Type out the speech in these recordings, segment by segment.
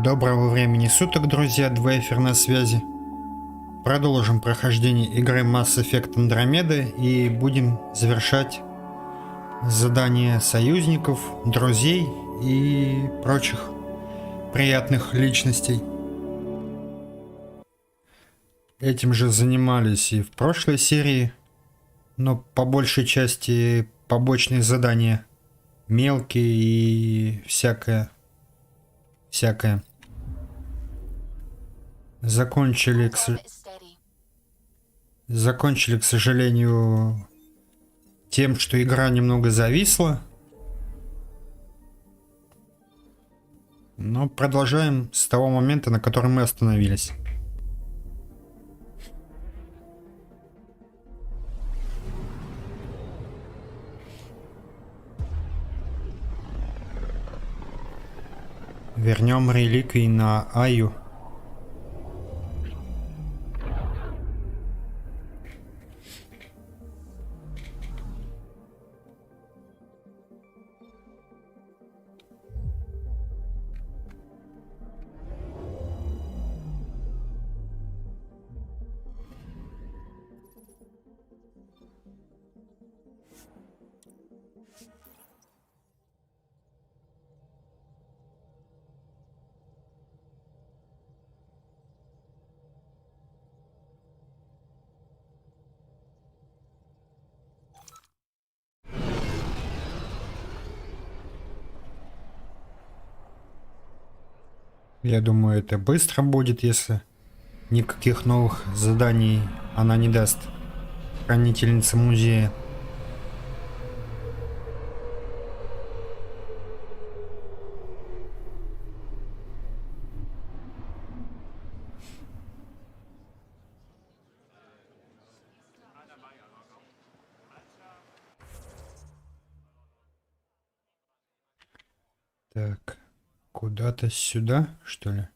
Доброго времени суток, друзья, dWayfer на связи. Продолжим прохождение игры Mass Effect Andromeda и будем завершать задания союзников, друзей и прочих приятных личностей. Этим же занимались и в прошлой серии, но по большей части побочные задания мелкие и всякое. Закончили, к сожалению, тем, что игра немного зависла. Но продолжаем с того момента, на котором мы остановились. Вернем реликвии на Аю. Я думаю, это быстро будет, если никаких новых заданий она не даст. Хранительница музея. Так, куда-то сюда, что ли?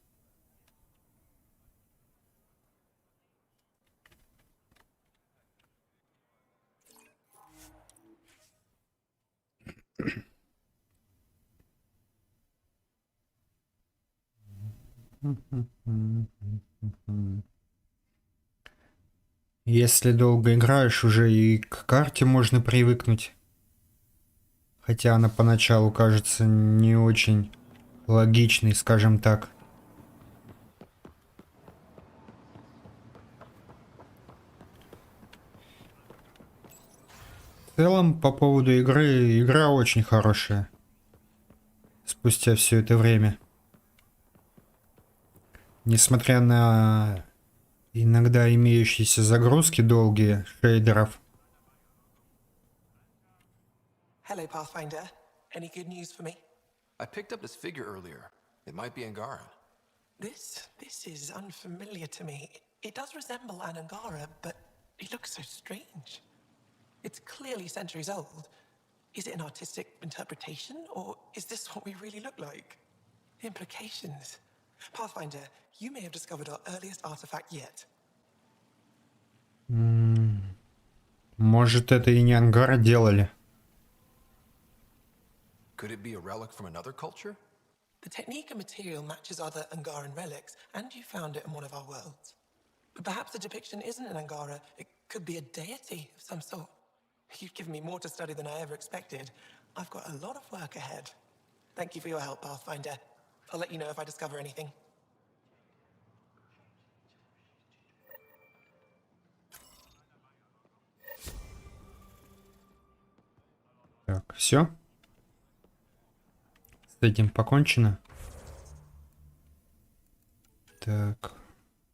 Если долго играешь, уже и к карте можно привыкнуть. Хотя она поначалу кажется не очень логичной, скажем так. В целом, по поводу игры, игра очень хорошая. Спустя все это время. Несмотря на иногда имеющиеся загрузки долгие шейдеров. Hello, Pathfinder. Any good news for me? I picked up this figure earlier. It might be Angaran. This is unfamiliar to me. It does resemble an Angara, but it looks so strange. It's clearly centuries old. Is it an artistic interpretation, or is this what we really look like? Implications. Pathfinder, you may have discovered our earliest artifact yet. Может, это и не Ангара делали. Could it be a relic from another culture? The technique and material matches other Angaran relics, and you found it in one of our worlds. But perhaps the depiction isn't an Angara. It could be a deity of some sort. You've given me more to study than I ever expected. I've got a lot of work ahead. Thank you for your help, Pathfinder. I'll let you know if I discover anything. Так, все. С этим покончено. Так,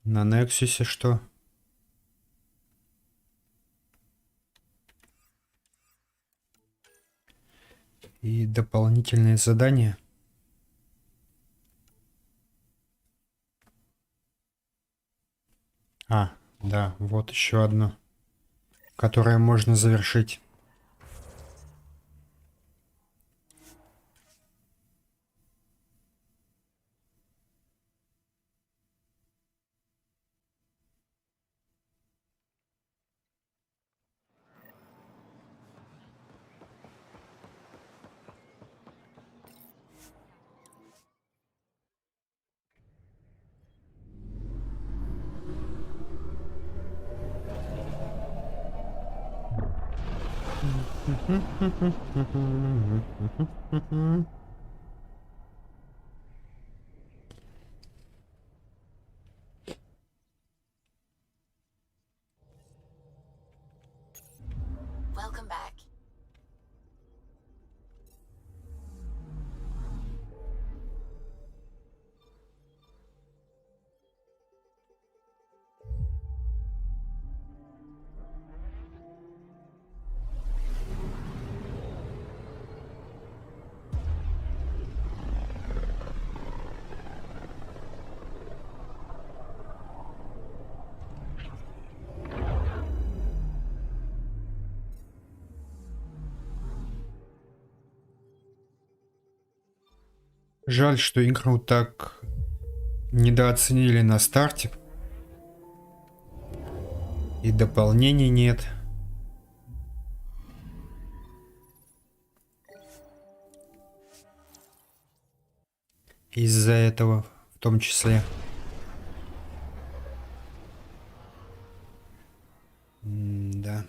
на Нексусе что? И дополнительные задания. Да, вот еще одно, которое можно завершить. Welcome back. Жаль, что игру так недооценили на старте. И дополнений нет. Из-за этого в том числе. Да.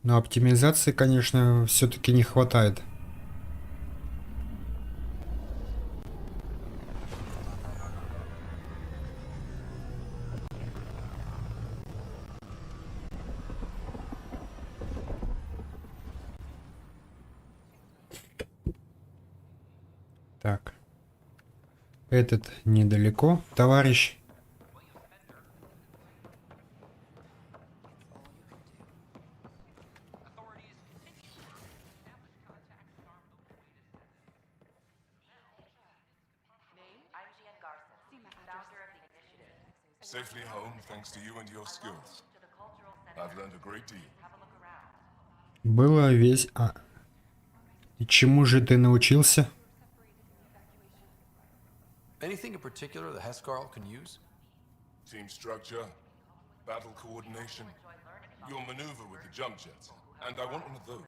Но оптимизации, конечно, все-таки не хватает. Так. Этот недалеко, товарищ. Safely home thanks to you and your skills. I've learned a great deal. Было весь... И чему же ты научился? Anything in particular the Hescarl can use? Team structure, battle coordination, your maneuver with the jump jets, and I want one of those.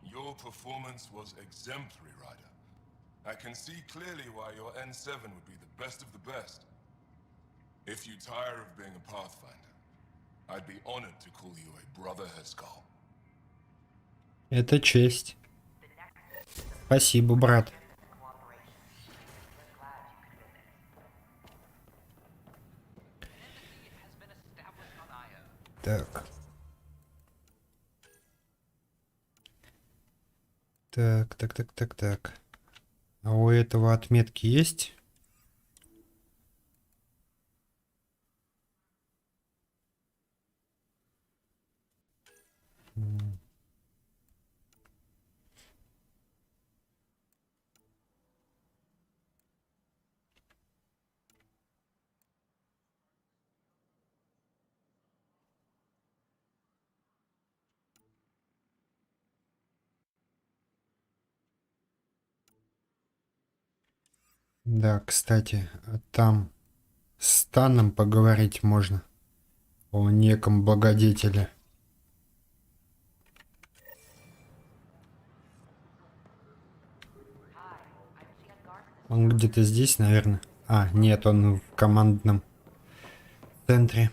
Your performance was exemplary, Ryder. I can see clearly why your N7 would be the best of the best. If you tire of being a Pathfinder, I'd be honored to call you a brother Hescarl. Это честь. Спасибо, брат. Так. Так. А у этого отметки есть? Да, кстати, там с Таном поговорить можно. О неком благодетеле. Он где-то здесь, наверное. А, нет, он в командном центре.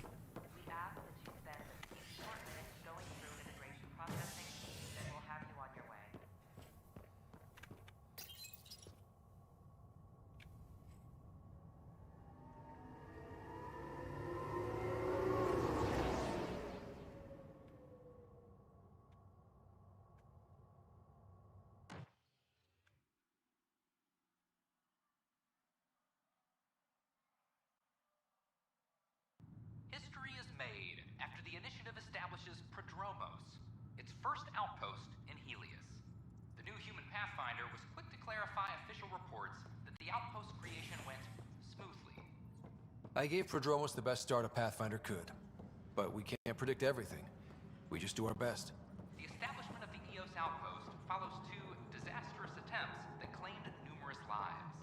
History is made after the initiative establishes Prodromos, its first outpost in Helios. The new human Pathfinder was quick to clarify official reports that the outpost creation went smoothly. I gave Prodromos the best start a Pathfinder could, but we can't predict everything. We just do our best. The establishment of the EOS outpost follows two disastrous attempts that claimed numerous lives.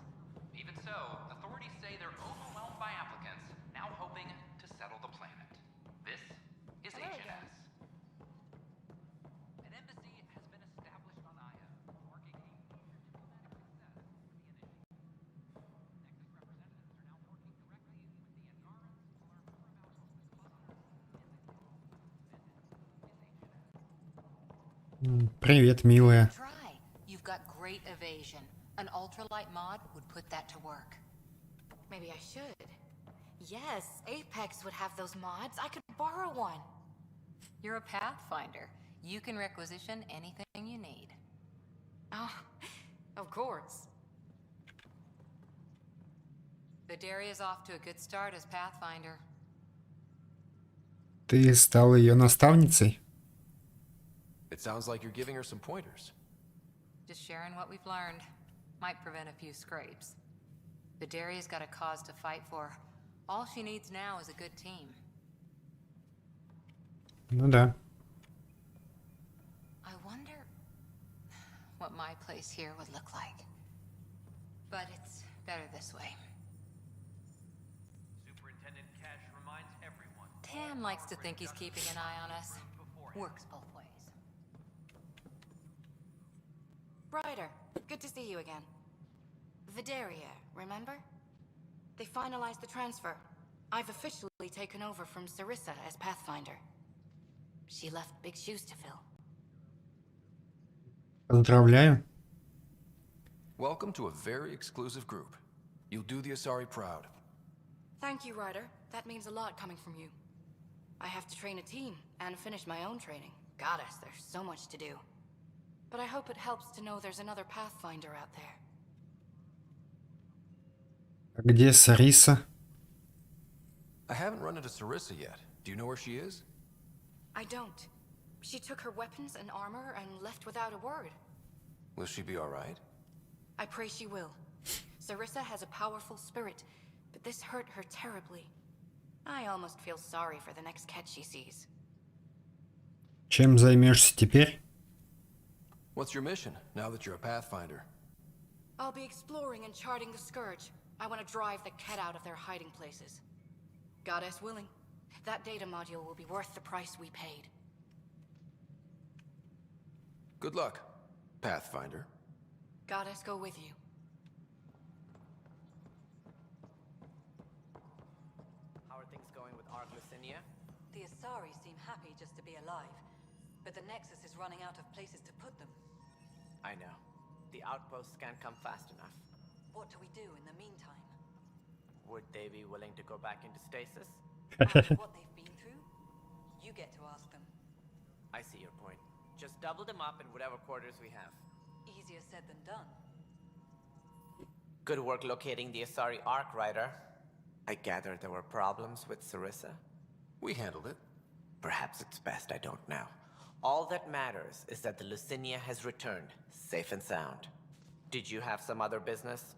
Even so, authorities say they're overwhelmed by applicants, now hoping to settle the planet. This is HNS. An embassy has been established on Aya, marking a major diplomatic success for the initiative. Привет, милая. Try. You've got great evasion. An ultralight mod would put that to work. Maybe I should. Yes, Apex would have those mods. I could borrow one. You're a Pathfinder. You can requisition anything you need. Oh, of course. Vidaria's off to a good start as Pathfinder. Ты стала ее наставницей? It sounds like you're giving her some pointers. Just sharing what we've learned. Might prevent a few scrapes. Vidaria's got a cause to fight for. All she needs now is a good team. Ну да. I wonder what my place here would look like. But it's better this way. Superintendent Cash reminds everyone. Tan likes to think he's keeping an eye on us. Works both ways. Ryder, good to see you again. Vidaria, remember? They finalized the transfer. I've officially taken over from Sarissa as Pathfinder. She left big shoes to fill. Поздравляю. Welcome to a very exclusive group. You'll do the Asari proud. Thank you, Ryder. That means a lot coming from you. I have to train a team and finish my own training. Goddess, there's so much to do. But I hope it helps to know there's another Pathfinder out there. А где Сариса? I haven't run into Sarissa yet. Do you know where she is? I don't. She took her weapons and armor and left without a word. Will she be alright? I pray she will. Sarissa has a powerful spirit, but this hurt her terribly. I almost feel sorry for the next cat she sees. Чем займешься теперь? What's your mission, now that you're a Pathfinder? I'll be exploring and charting the Scourge. I want to drive the cat out of their hiding places. Goddess willing, that data module will be worth the price we paid. Good luck, Pathfinder. Goddess go with you. How are things going with Ark Lucinia? The Asari seem happy just to be alive, but the Nexus is running out of places to put them. I know. The outposts can't come fast enough. What do we do in the meantime? Would they be willing to go back into stasis? After what they've been through? You get to ask them. I see your point. Just double them up in whatever quarters we have. Easier said than done. Good work locating the Asari Ark, Ryder. I gather there were problems with Sarissa? We handled it. Perhaps it's best I don't know. All that matters is that the Lucinia has returned, safe and sound. Did you have some other business?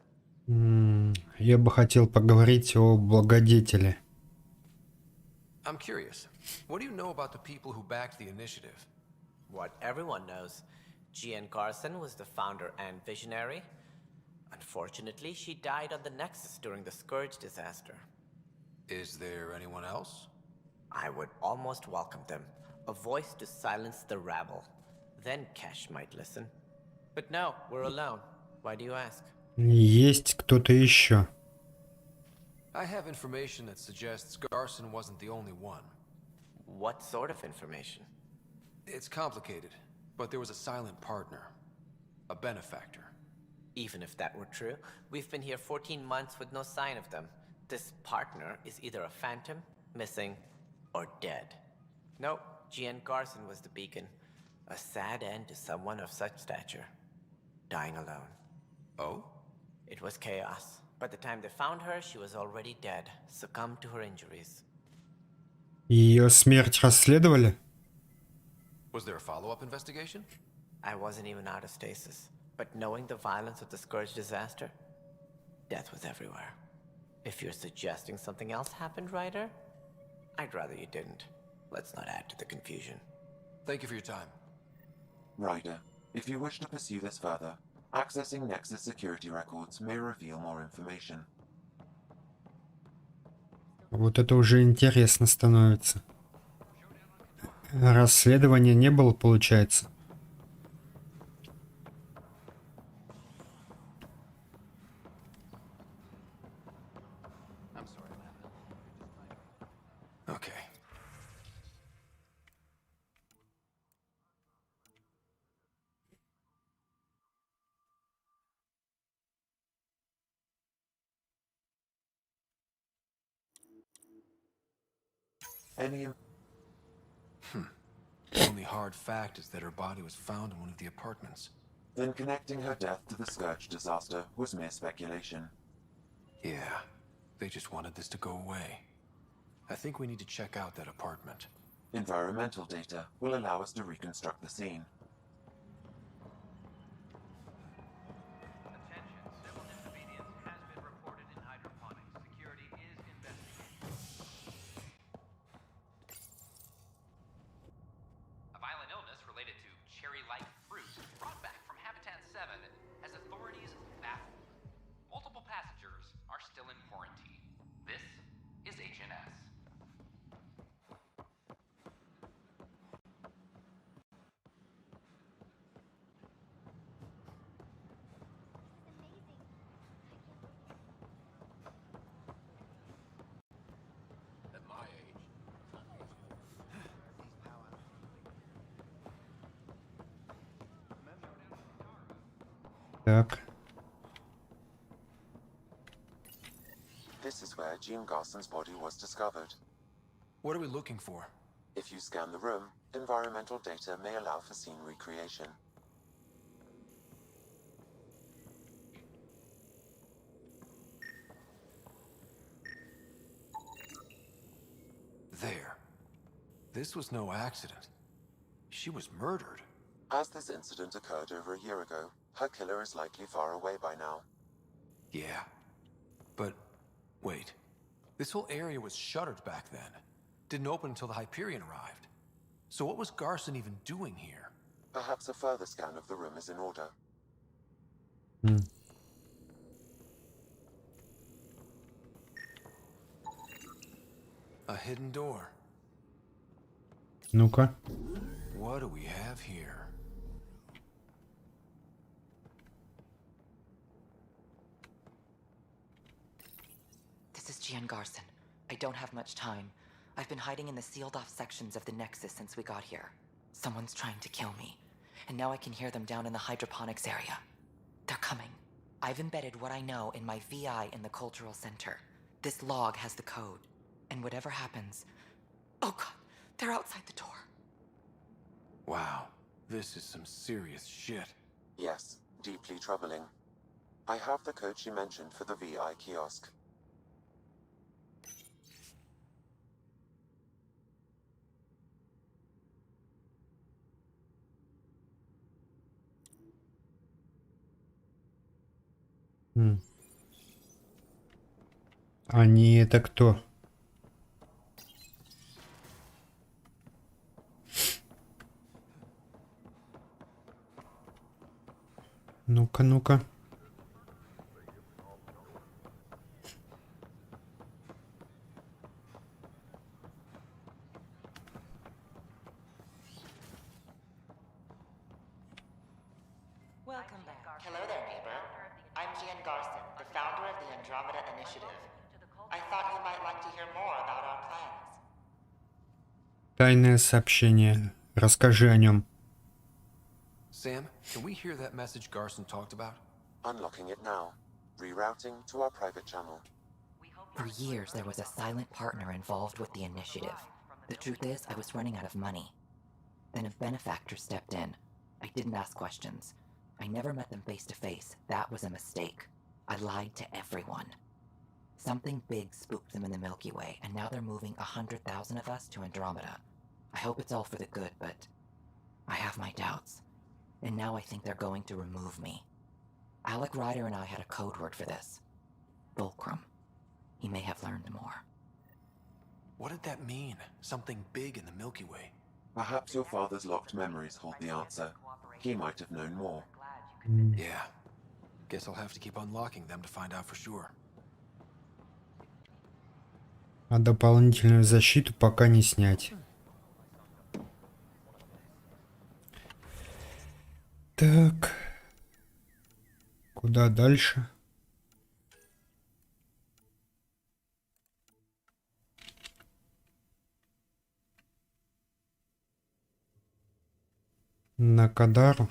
Я бы хотел поговорить о благодетеле. I'm curious. What do you know about the people who backed the initiative? What everyone knows. Gian Carson was the founder and visionary. Unfortunately, she died on the Nexus during the Scourge disaster. Is there anyone else? I would almost welcome them. A voice to silence the rabble. Then Cash might listen. But no, we're alone. Why do you ask? Есть кто-то еще. I have information that suggests Garson wasn't the only one. What sort of information? It's complicated, but there was a silent partner. A benefactor. Even if that were true, we've been here 14 months with no sign of them. This partner is either a phantom, missing, or dead. Nope, Gian Garson was the beacon. A sad end to someone of such stature. Dying alone. Oh? It was chaos. By the time they found her, she was already dead, succumbed to her injuries. Ее смерть расследовали? Was there a follow-up investigation? I wasn't even out of stasis, but knowing the violence of the Scourge disaster, death was everywhere. If you're suggesting something else happened, Ryder, I'd rather you didn't. Let's not add to the confusion. Thank you for your time. Ryder, if you wish to pursue this further, accessing Nexus security records may reveal more information. Вот это уже интересно становится. Расследования не было, получается. Okay. Any The only hard fact is that her body was found in one of the apartments. Then connecting her death to the Scourge disaster was mere speculation. Yeah, they just wanted this to go away. I think we need to check out that apartment. Environmental data will allow us to reconstruct the scene. Attention, civil disobedience has been reported in hydroponics. Security is investigating. A violent illness related to cherry-like fruit brought back from Habitat 7 has authorities baffled. Multiple passengers are still in quarantine. This is HNS. At my age. Так. This is where Jean Garson's body was discovered. What are we looking for? If you scan the room, environmental data may allow for scene recreation. There. This was no accident. She was murdered. As this incident occurred over a year ago, her killer is likely far away by now. Yeah. But, wait. This whole area was shuttered back then. Didn't open until the Hyperion arrived. So what was Garson even doing here? Perhaps a further scan of the room is in order. A hidden door. Ну-ка. What do we have here? This is Gian Garson. I don't have much time. I've been hiding in the sealed-off sections of the Nexus since we got here. Someone's trying to kill me, and now I can hear them down in the hydroponics area. They're coming. I've embedded what I know in my VI in the Cultural Center. This log has the code, and whatever happens... Oh god, they're outside the door. Wow, this is some serious shit. Yes, deeply troubling. I have the code she mentioned for the VI kiosk. Они это кто? Ну-ка, ну-ка. Welcome back. Hello there, neighbor. I'm Gian Garson, the founder of the Andromeda Initiative. I thought you might like to hear more about our plans. Тайное сообщение. Расскажи о нем. Sam, can we hear that message Garson talked about? Unlocking it now. Rerouting to our private channel. For years, there was a silent partner involved with the initiative. The truth is, I was running out of money. Then a benefactor stepped in. I didn't ask questions. I never met them face to face. That was a mistake. I lied to everyone. Something big spooked them in the Milky Way, and now they're moving 100,000 of us to Andromeda. I hope it's all for the good, but I have my doubts. And now I think they're going to remove me. Alec Ryder and I had a code word for this. Fulcrum. He may have learned more. What did that mean? Something big in the Milky Way? Perhaps your father's locked memories hold the answer. He might have known more. Yeah. Guess I'll have to keep unlocking them to find out for sure. А дополнительную защиту пока не снять. Так. Куда дальше? На Кадару.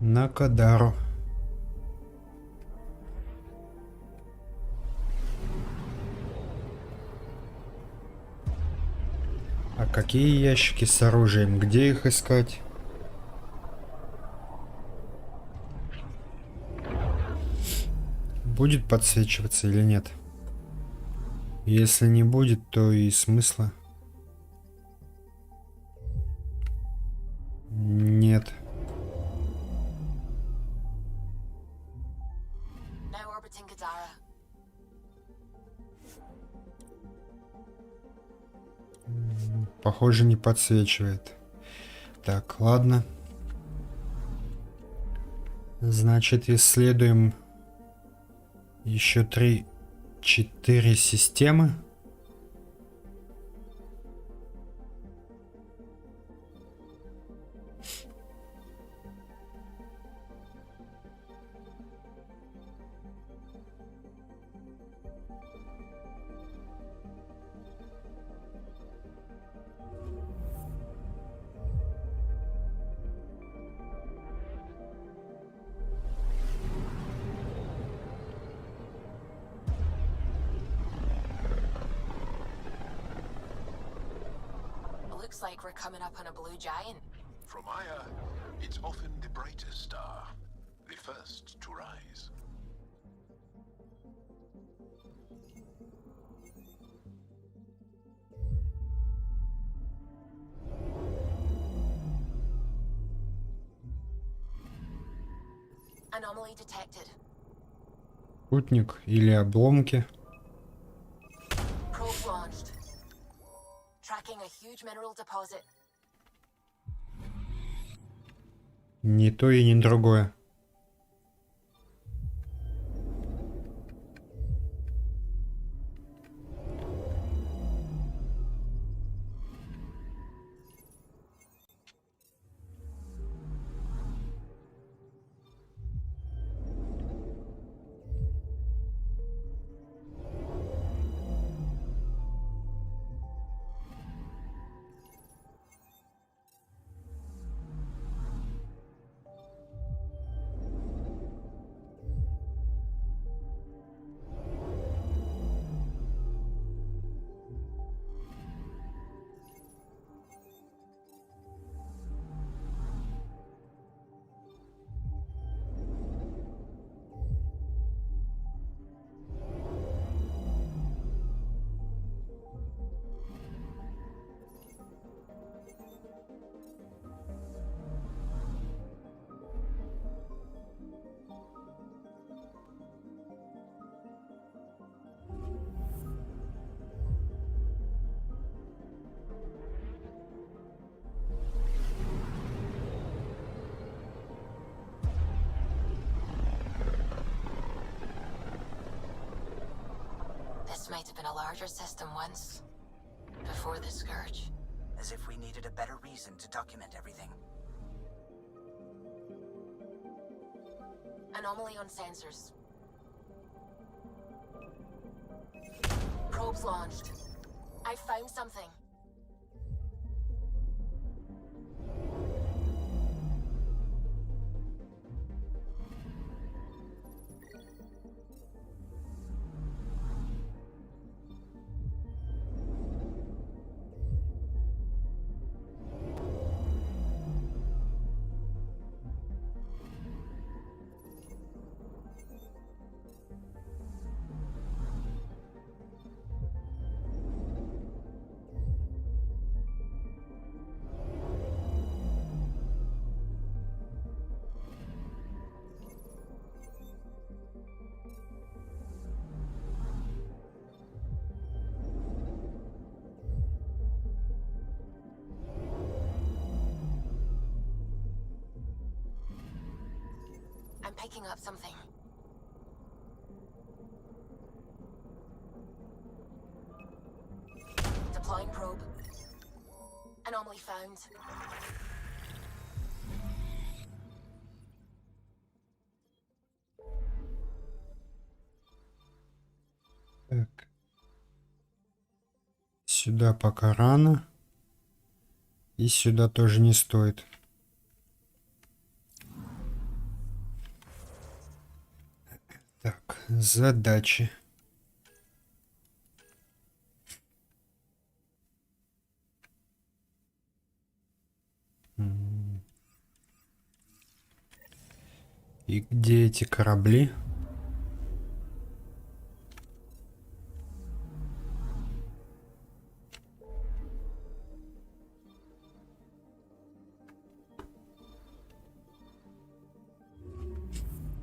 На Кадару. А какие ящики с оружием? Где их искать? Будет подсвечиваться или нет? Если не будет, то и смысла нет. Похоже, не подсвечивает. Так, ладно. Значит, исследуем еще 3-4 системы. Looks like we're coming up on a blue giant. From Aya, it's often the brightest star, the first to rise. Anomaly detected. Спутник или обломки. Probe launched. Tracking a huge mineral deposit. Ни то и ни другое. This might have been a larger system once, before the Scourge. As if we needed a better reason to document everything. Anomaly on sensors. Probes launched. I found something. I'm picking up something. Deploying probe. Anomaly found. Так. Сюда пока рано. И сюда тоже не стоит. задачи. И где эти корабли?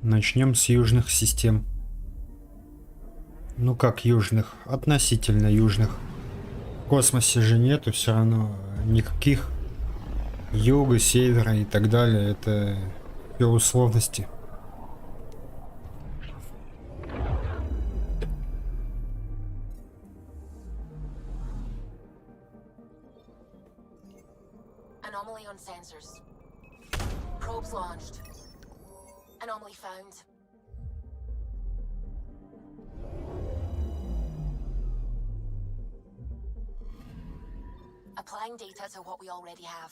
Начнем с южных систем. Ну как южных? Относительно южных. В космосе же нету все равно никаких юга, севера и так далее. Это все условности. Anomaly on sensors. Probes launched. Anomaly found. Applying data to what we already have.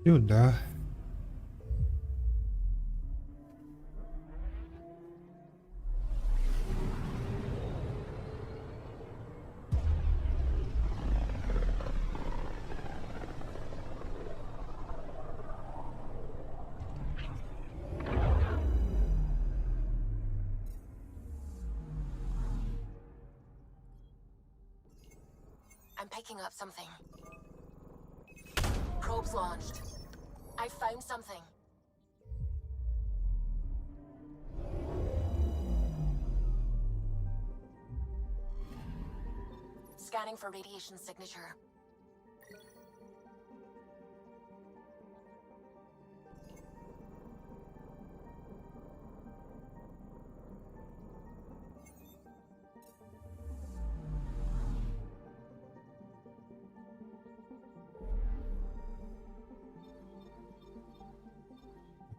Сюда. I'm picking up something. Probes launched. I found something. Scanning for radiation signature.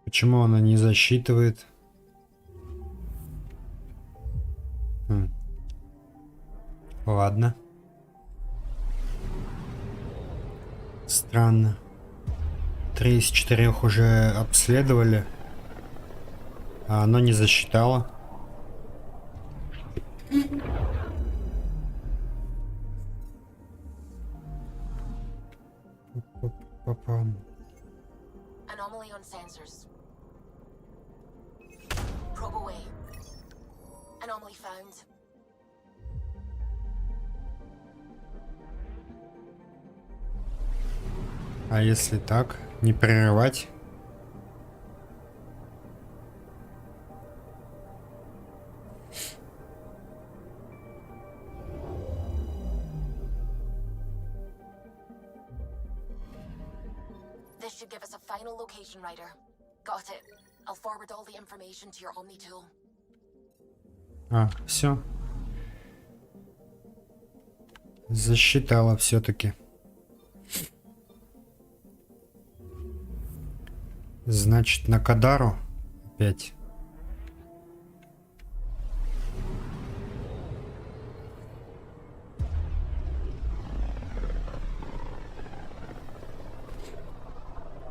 Почему она не засчитывает? Ладно. Странно. 3 из 4 уже обследовали, а оно не засчитало. Попам. Anomaly on sensors. Probe away. Anomaly found. А если так, не прерывать? This should give us a final location, Ryder. Got it. I'll forward all the information to your Omni tool. А, все. Засчитала все-таки. Значит, на Кадару опять.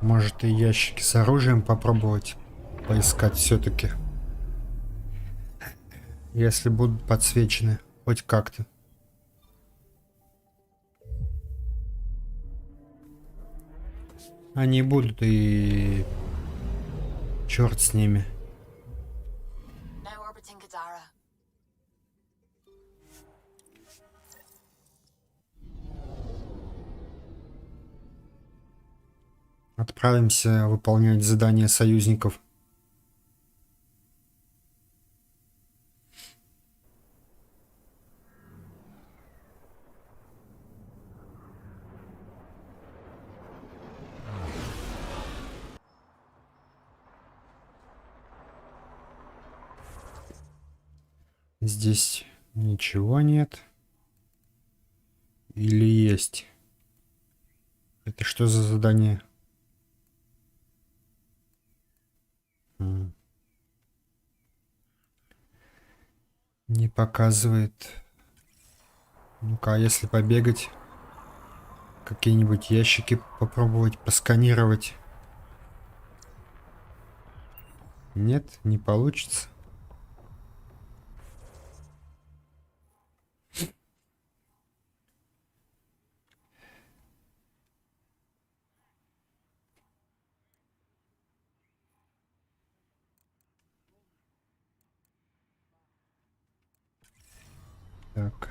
Может и ящики с оружием попробовать поискать все-таки. Если будут подсвечены хоть как-то. Они будут, и черт с ними. Now orbiting Gadara. Отправимся выполнять задания союзников. Здесь ничего нет. Или есть? Это что за задание? Не показывает. Ну-ка, а если побегать? Какие-нибудь ящики попробовать посканировать? Нет, не получится. Так.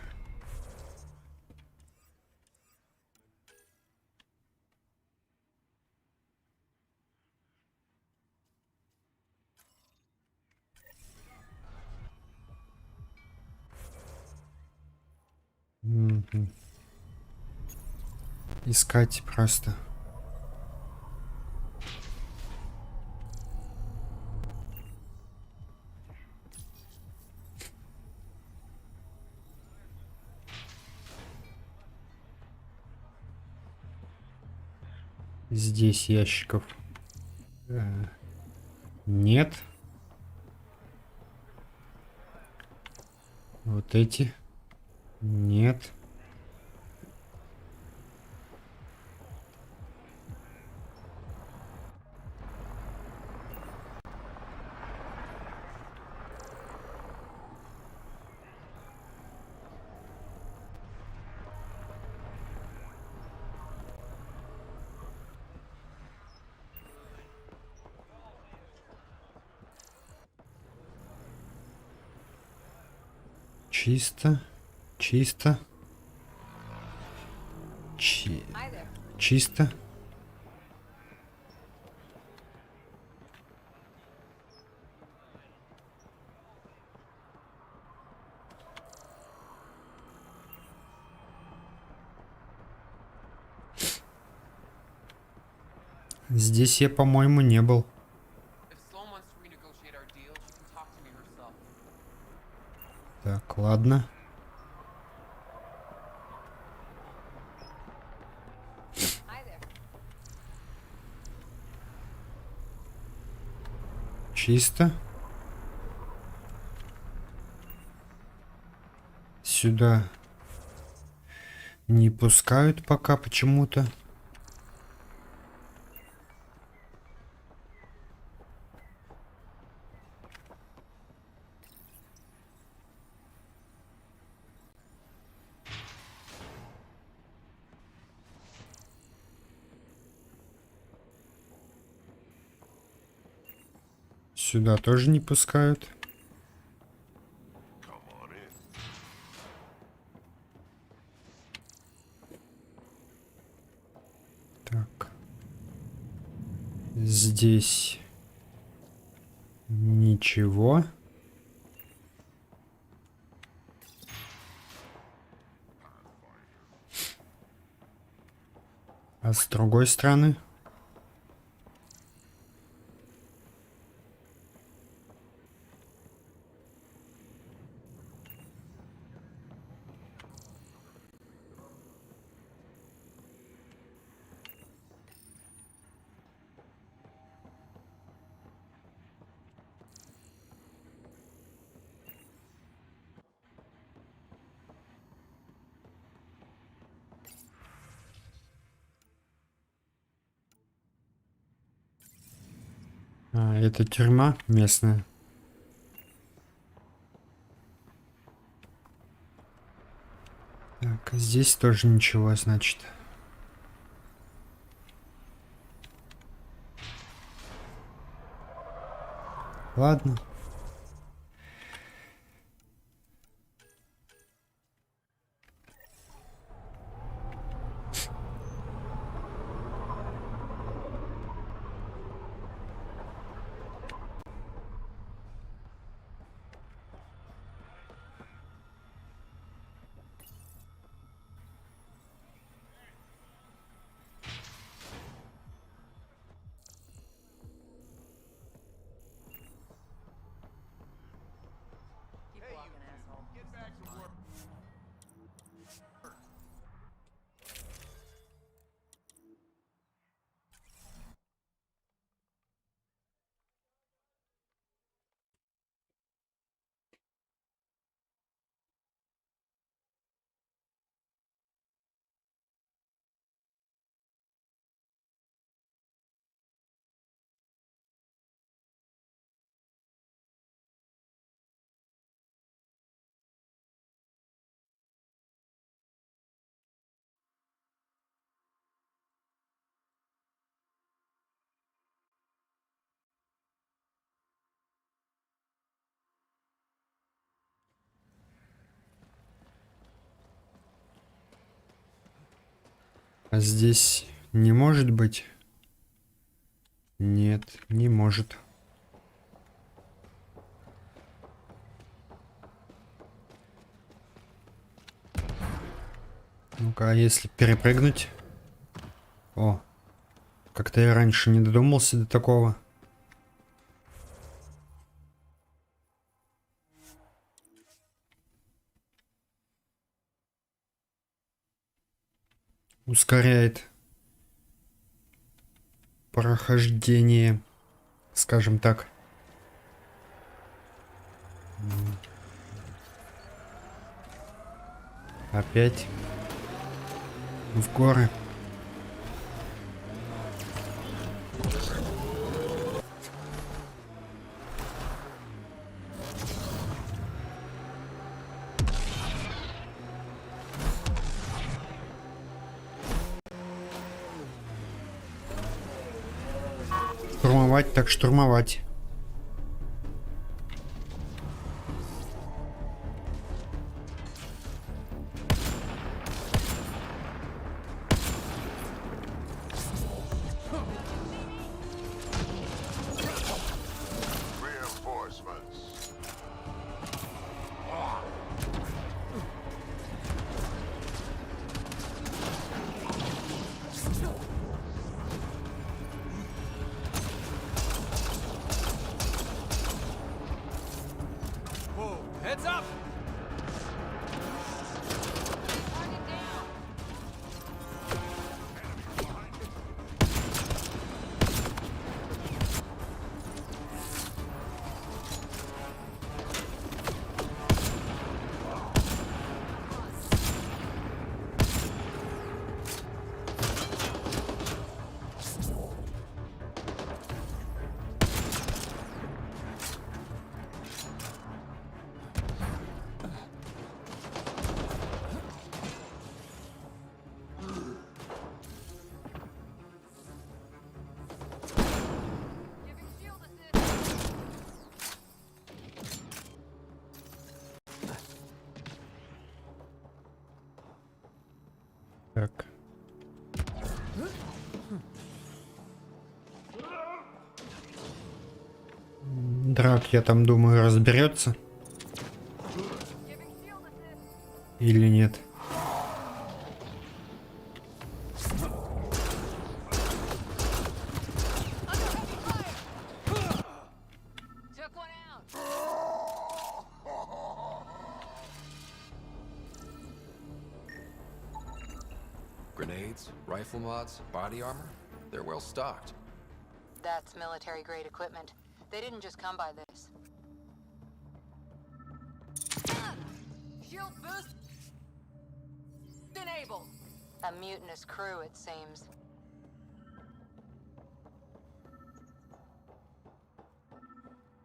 Мгм. Искать просто. Здесь ящиков нет. Вот эти нет. Чисто. Чисто. Чисто. Здесь я, по-моему, не был. Так, ладно. Чисто. Сюда не пускают пока почему-то. Сюда тоже не пускают. Так. Здесь ничего. А с другой стороны? А, это тюрьма местная. Так, здесь тоже ничего, значит. Ладно. А здесь не может быть? Нет, не может. Ну-ка, а если перепрыгнуть? О, как-то я раньше не додумался до такого. Ускоряет прохождение, скажем так. Опять в горы. Штурмовать так штурмовать. Heads up! Так. Драк, я там думаю, разберется. Или нет? Grenades, rifle mods, body armor, they're well stocked. That's military-grade equipment. They didn't just come by this. Shield boost enabled. A mutinous crew, it seems.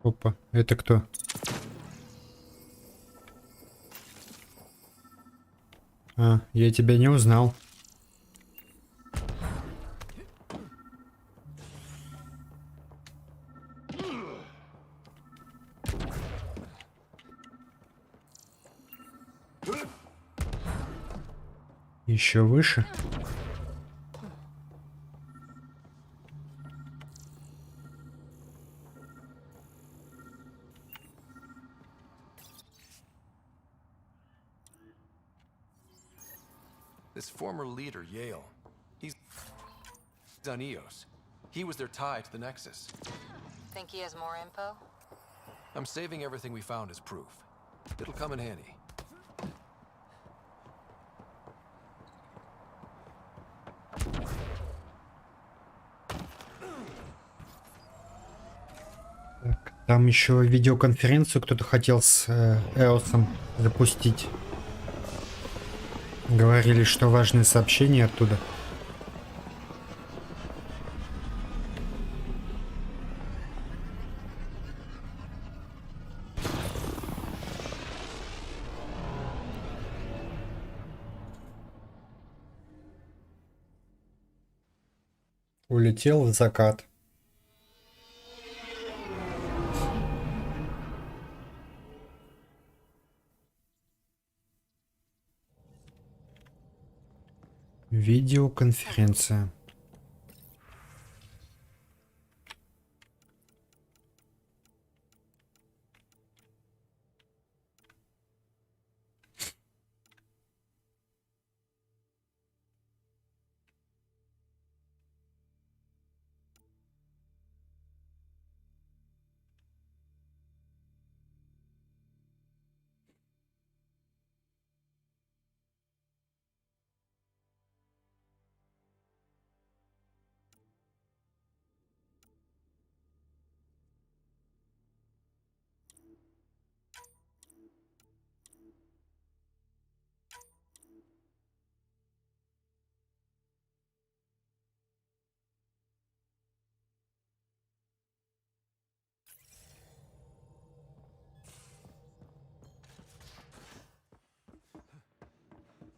Опа, это кто? А, я тебя не узнал. Еще выше. This former leader, Yale, he's on EOS. He was their tie to the Nexus. Think he has more info? I'm saving everything we found as proof. It'll come in handy. Так, там еще видеоконференцию кто-то хотел с Эосом запустить. Говорили, что важные сообщения оттуда. Улетел в закат. Видеоконференция.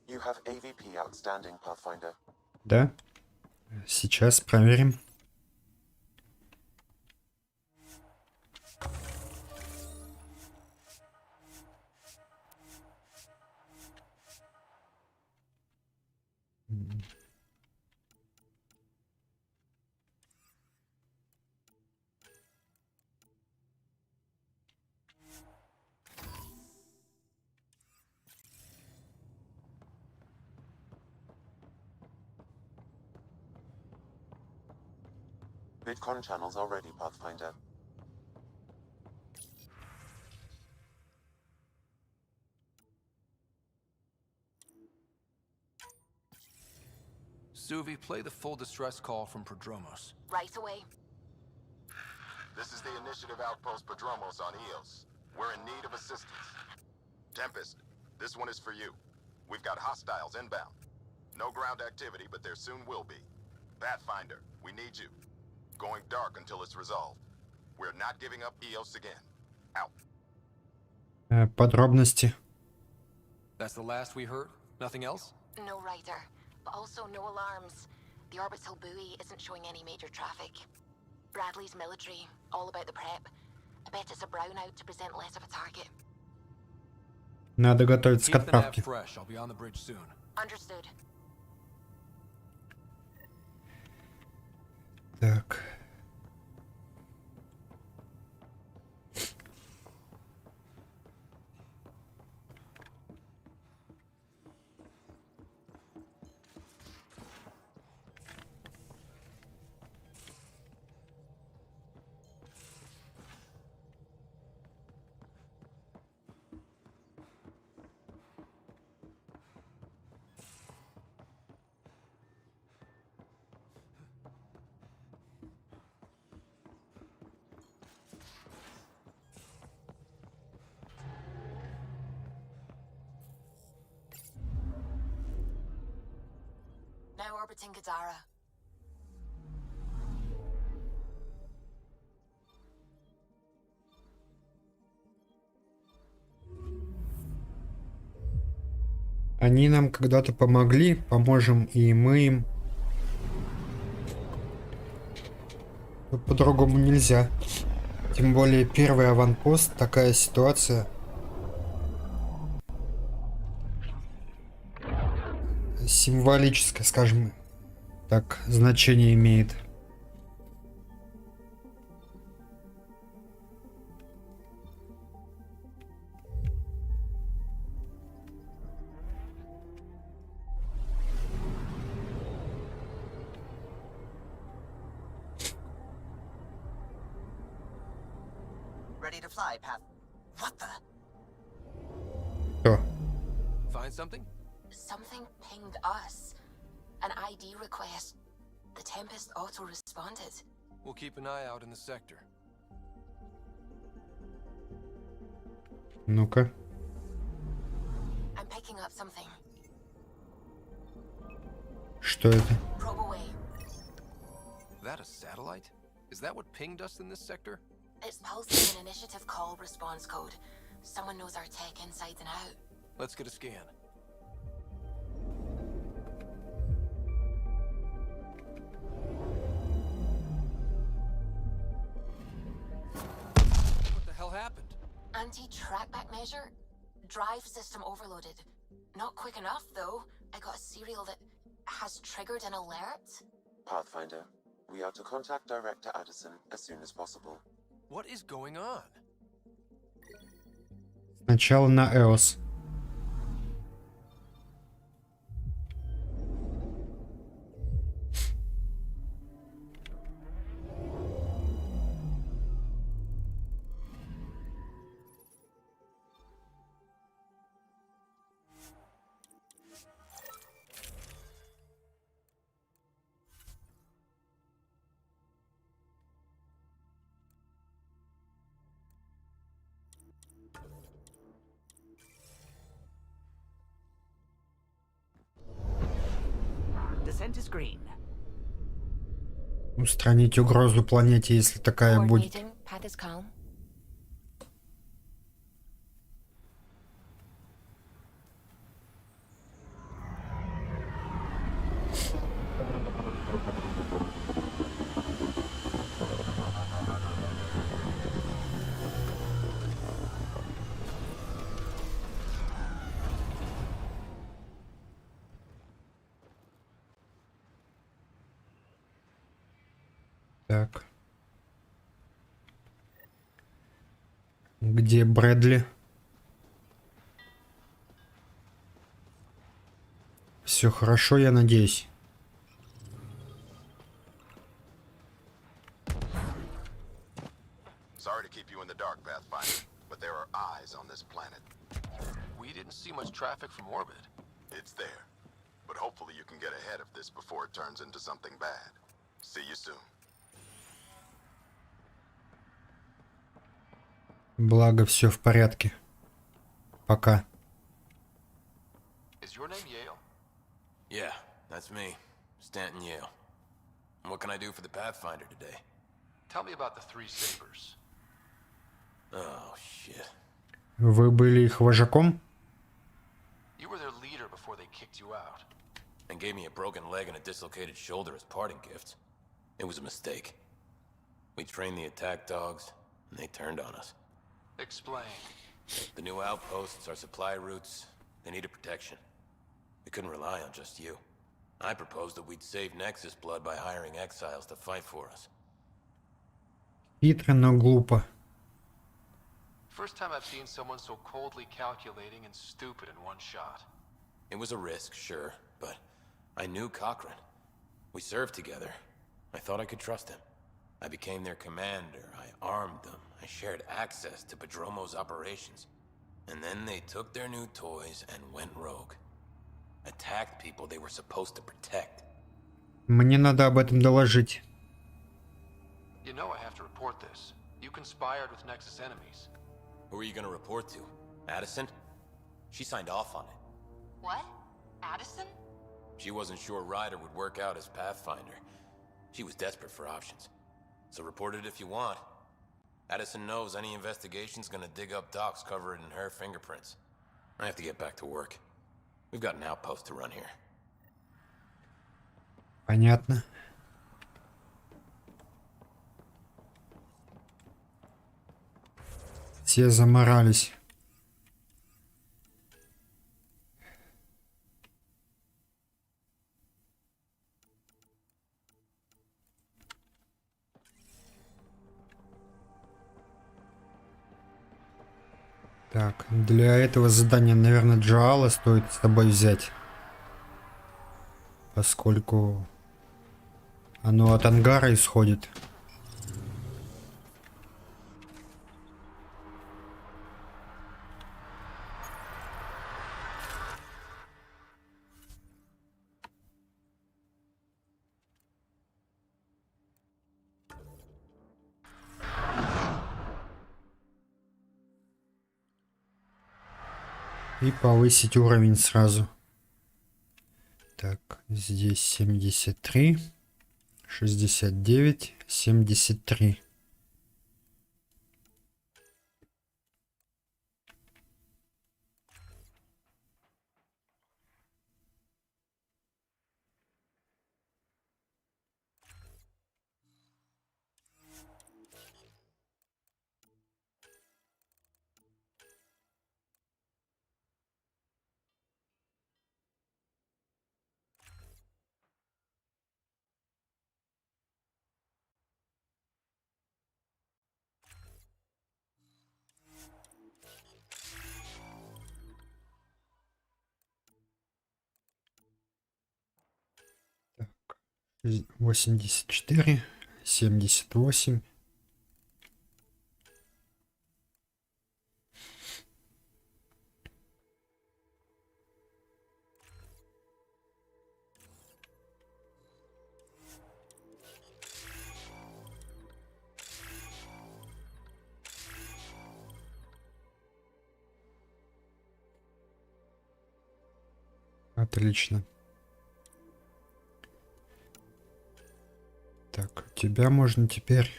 You have AVP outstanding, Pathfinder. Да. Сейчас проверим. VidCon channels are ready, Pathfinder. Suvi, play the full distress call from Prodromos. Right away. This is the Initiative Outpost Prodromos on Eos. We're in need of assistance. Tempest, this one is for you. We've got hostiles inbound. No ground activity, but there soon will be. Pathfinder, we need you. Going dark until it's resolved. We're not giving up Eos again. Out. Подробности. That's the last we heard? Nothing else? No rider, but also no alarms. The orbital buoy isn't showing any major traffic. Bradley's military, all about the prep. I bet it's a brownout to present less of a target. Надо готовиться к Keep the nav отправке. fresh. I'll be on the bridge soon. Understood. Так. Now orbiting Gadara. Они нам когда-то помогли, поможем и мы им. Тут по-другому нельзя. Тем более первый аванпост, такая ситуация. Символическое, скажем так, значение имеет. Ready to fly, Path. What the? Что? Find something? Something pinged us. An ID request. The Tempest auto-responded. We'll keep an eye out in the sector. Ну-ка. I'm picking up something. Что это? Probe away. That a satellite? Is that what pinged us in this sector? It's pulsing an initiative call response code. Someone knows our tech inside and out. Let's get a scan. What the hell happened? Anti-trackback measure? Drive system overloaded. Not quick enough, though. I got a serial that has triggered an alert? Pathfinder, we are to contact Director Addison as soon as possible. What is going on? Сначала на Эос. Descent is green. Устранить угрозу планете, если такая будет. Coordinating. Path is calm. Так. Где Брэдли? Все хорошо, я надеюсь. Sorry to keep you in the dark, Pathfinder, but there are eyes on this planet. We didn't see much traffic from orbit. It's there. But hopefully you can get ahead of this before it turns into something bad. See you soon. Благо, все в порядке. Пока. Is your name Yale? Yeah, that's me. Stanton Yale. What can I do for the Pathfinder today? Tell me about the three sabers. Oh, shit. Вы были их вожаком? You were their leader before they kicked you out. And gave me a broken leg and a dislocated shoulder as parting gifts. It was a mistake. We trained the attack dogs, and they turned on us. Explain. The new outposts, our supply routes, they needed protection. We couldn't rely on just you. I proposed that we'd save Nexus blood by hiring exiles to fight for us. Хитро, но глупо. First time I've seen someone so coldly calculating and stupid in one shot. It was a risk, sure, but I knew Cochrane. We served together. I thought I could trust him. I became their commander. I armed them. I shared access to Padromo's operations. And then they took their new toys and went rogue. Attacked people they were supposed to protect. Мне надо об этом доложить. You know I have to report this. You conspired with Nexus enemies. Who are you gonna report to? Addison? She signed off on it. What? Addison? She wasn't sure Ryder would work out as Pathfinder. She was desperate for options. So report it if you want. Addison knows any investigation's gonna dig up docs covered in her fingerprints. I have to get back to work. We've got an outpost to run here. Понятно. Все заморались. Так, для этого задания, наверное, Джоала стоит с тобой взять. Поскольку оно от ангара исходит. И повысить уровень сразу. Так, здесь 73, 69, 73. 84, 78. Отлично. Так, у тебя можно теперь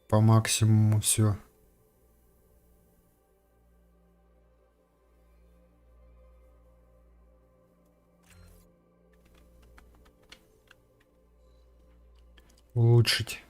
по максимуму все. Улучшить.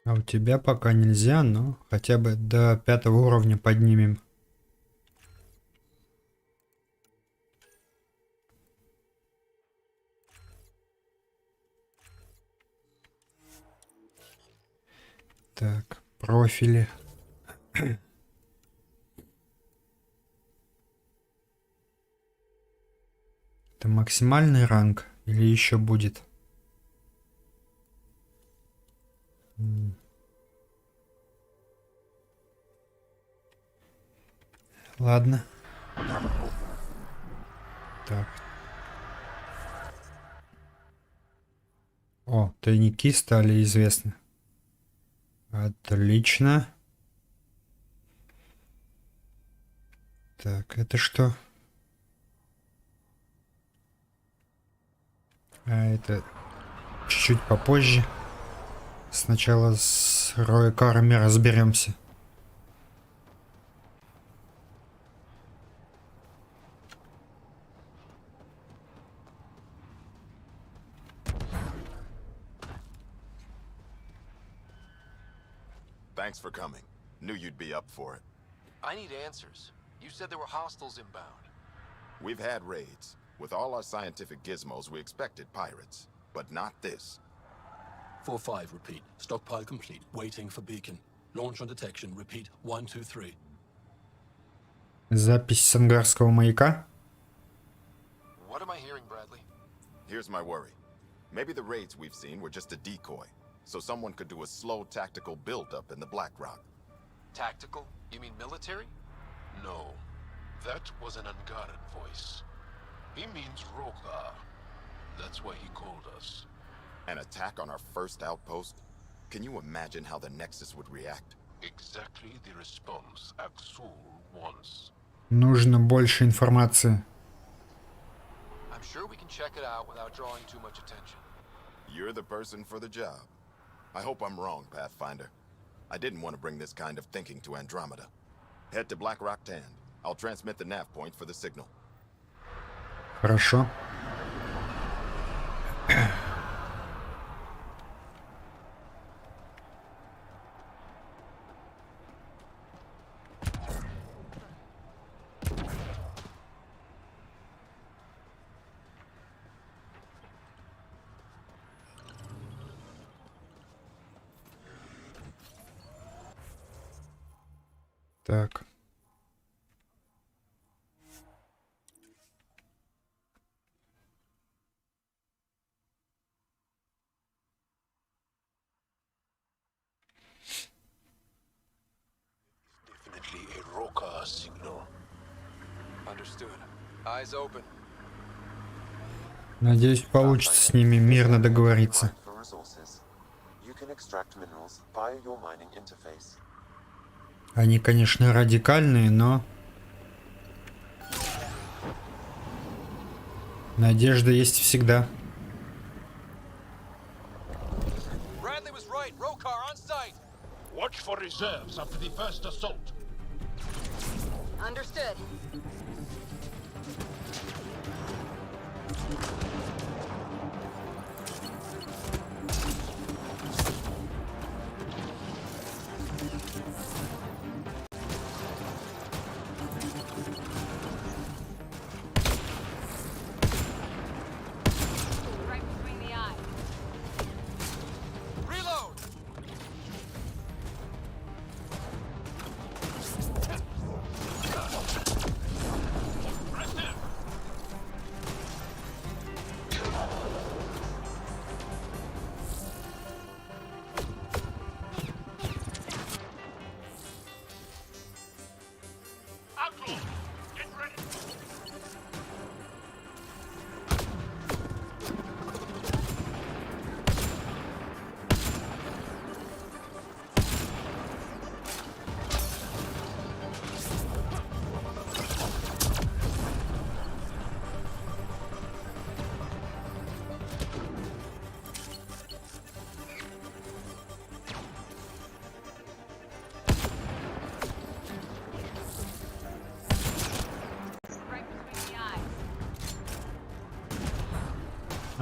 А у тебя пока нельзя, но хотя бы до 5-го уровня поднимем. Так, профили. Это максимальный ранг или еще будет? Ладно. Так. О, тайники стали известны. Отлично. Так, это что? А это чуть-чуть попозже. Сначала с роекарами разберемся. Thanks for coming. Knew you'd be up for it. I need answers. You said there were hostiles inbound. We've had raids. With all our scientific gizmos, we expected pirates. But not this. 4-5, repeat. Stockpile complete. Waiting for beacon. Launch on detection. Repeat. 1, 2, 3. Запись с ангарского маяка. What am I hearing, Bradley? Here's my worry. Maybe the raids we've seen were just a decoy, so someone could do a slow tactical build-up in the Black Rock. Tactical? You mean military? No, that was an Angaran voice. He means Rogar. That's why he called us. An attack on our first outpost? Can you imagine how the Nexus would react? Exactly the response Aksul wants. Нужно больше информации. I'm sure we can check it out without drawing too much attention. You're the person for the job. I hope I'm wrong, Pathfinder. I didn't want to bring this kind of thinking to Andromeda. Head to Black Rock Tand. I'll transmit the nav point for the signal. Хорошо. Так. Definitely a Rogar signal. Understood. Eyes open. Надеюсь, получится с ними мирно договориться. For resources. You can extract minerals via your mining interface. Они, конечно, радикальные, но надежда есть всегда. Bradley was right. Rogar on site. Watch for reserves after the first assault. Understood.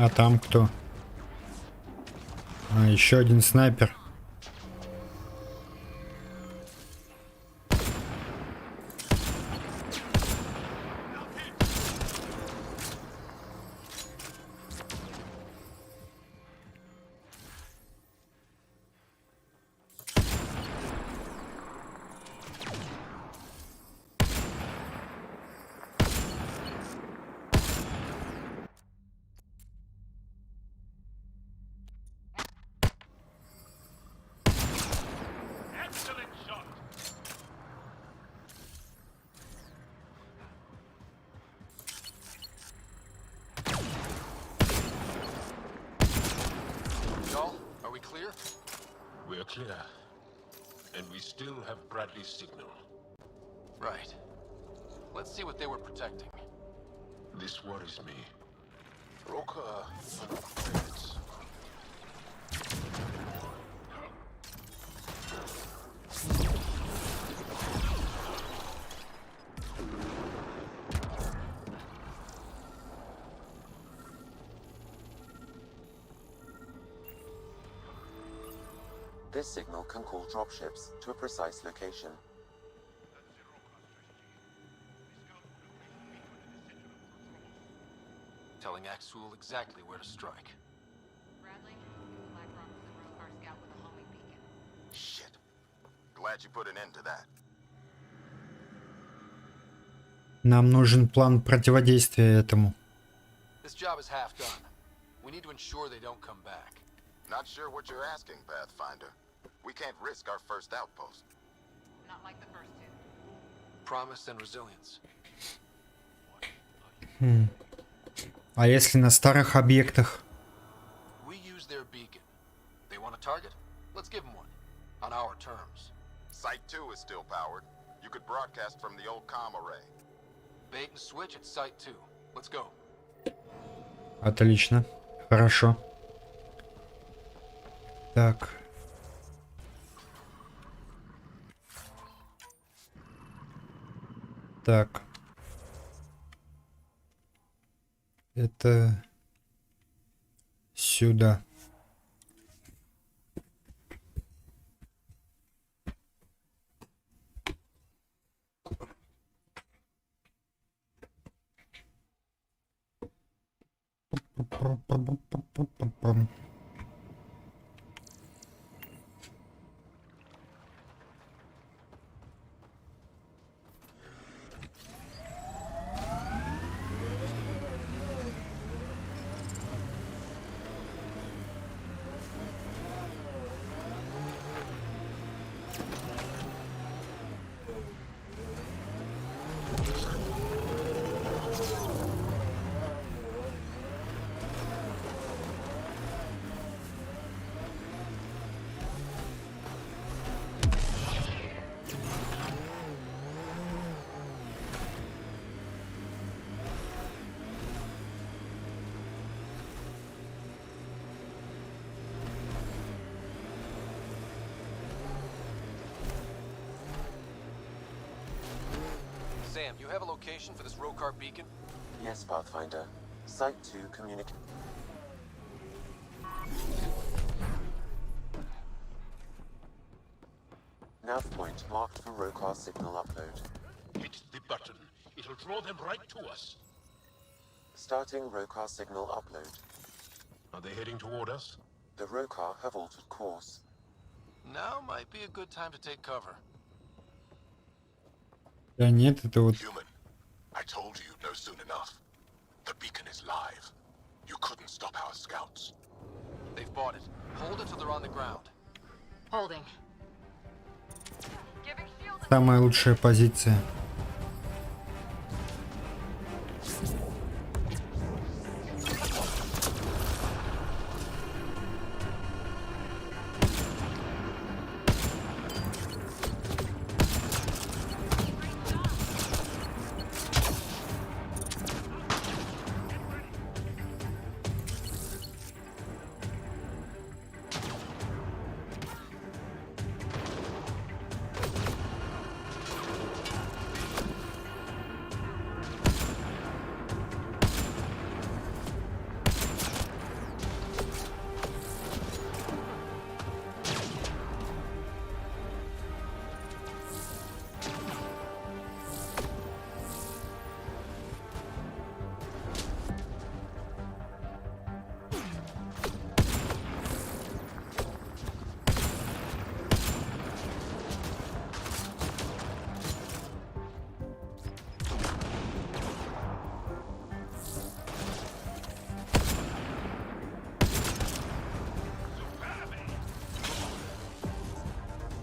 А там кто? А, еще один снайпер. We're clear. And we still have Bradley's signal. Right. Let's see what they were protecting. This worries me. Roka upgrades. This signal can call dropships to a precise location. Telling Axul exactly where to strike. Bradley, the Black Rock was a Rocar scout with a homing beacon. Shit. Glad you put an end to that. Нам нужен план противодействия этому. This job is half done. We need to ensure they don't come back. Not sure what you're asking, Pathfinder. We can't risk our first outpost. Not like the first two. Promise and resilience. А если на старых объектах? We use their beacon. They want a target? Let's give them one. On our terms. Site 2 is still powered. You could broadcast from the old comm array. Bait and switch at Site 2. Let's go. Отлично. Хорошо. Так. Так. Это сюда. Sam, you have a location for this Rocar beacon? Yes, Pathfinder. Site 2 communicate. Nav point marked for Rocar signal upload. Hit the button. It'll draw them right to us. Starting Rocar signal upload. Are they heading toward us? The Rocar have altered course. Now might be a good time to take cover. Да нет, это вот... Human, I told you you'd know soon enough. The beacon is live. You couldn't stop our scouts. They've bought it. Hold it till they're on the ground. Holding. Самая лучшая позиция.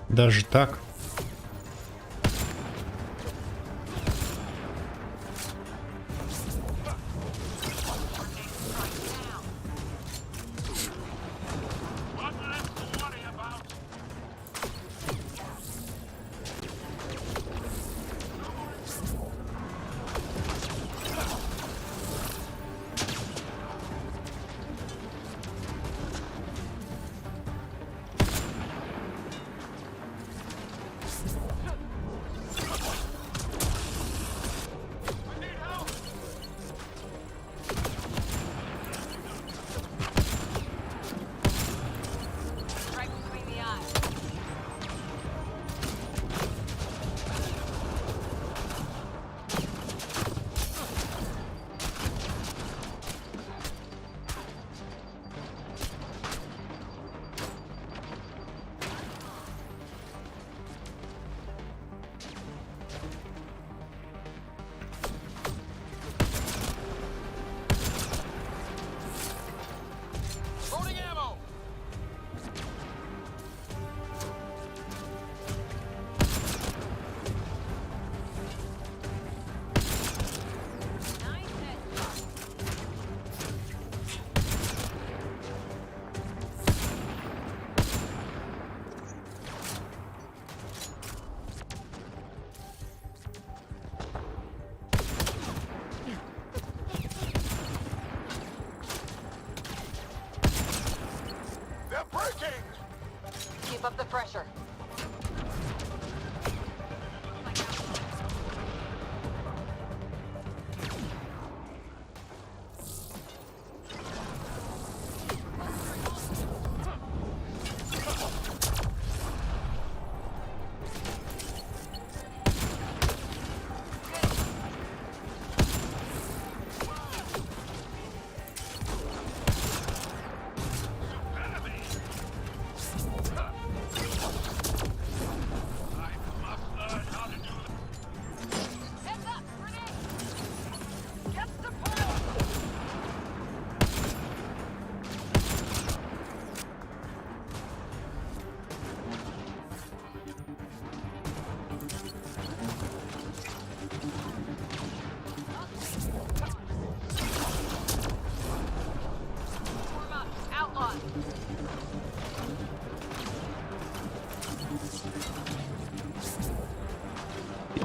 Даже так? Keep up the pressure.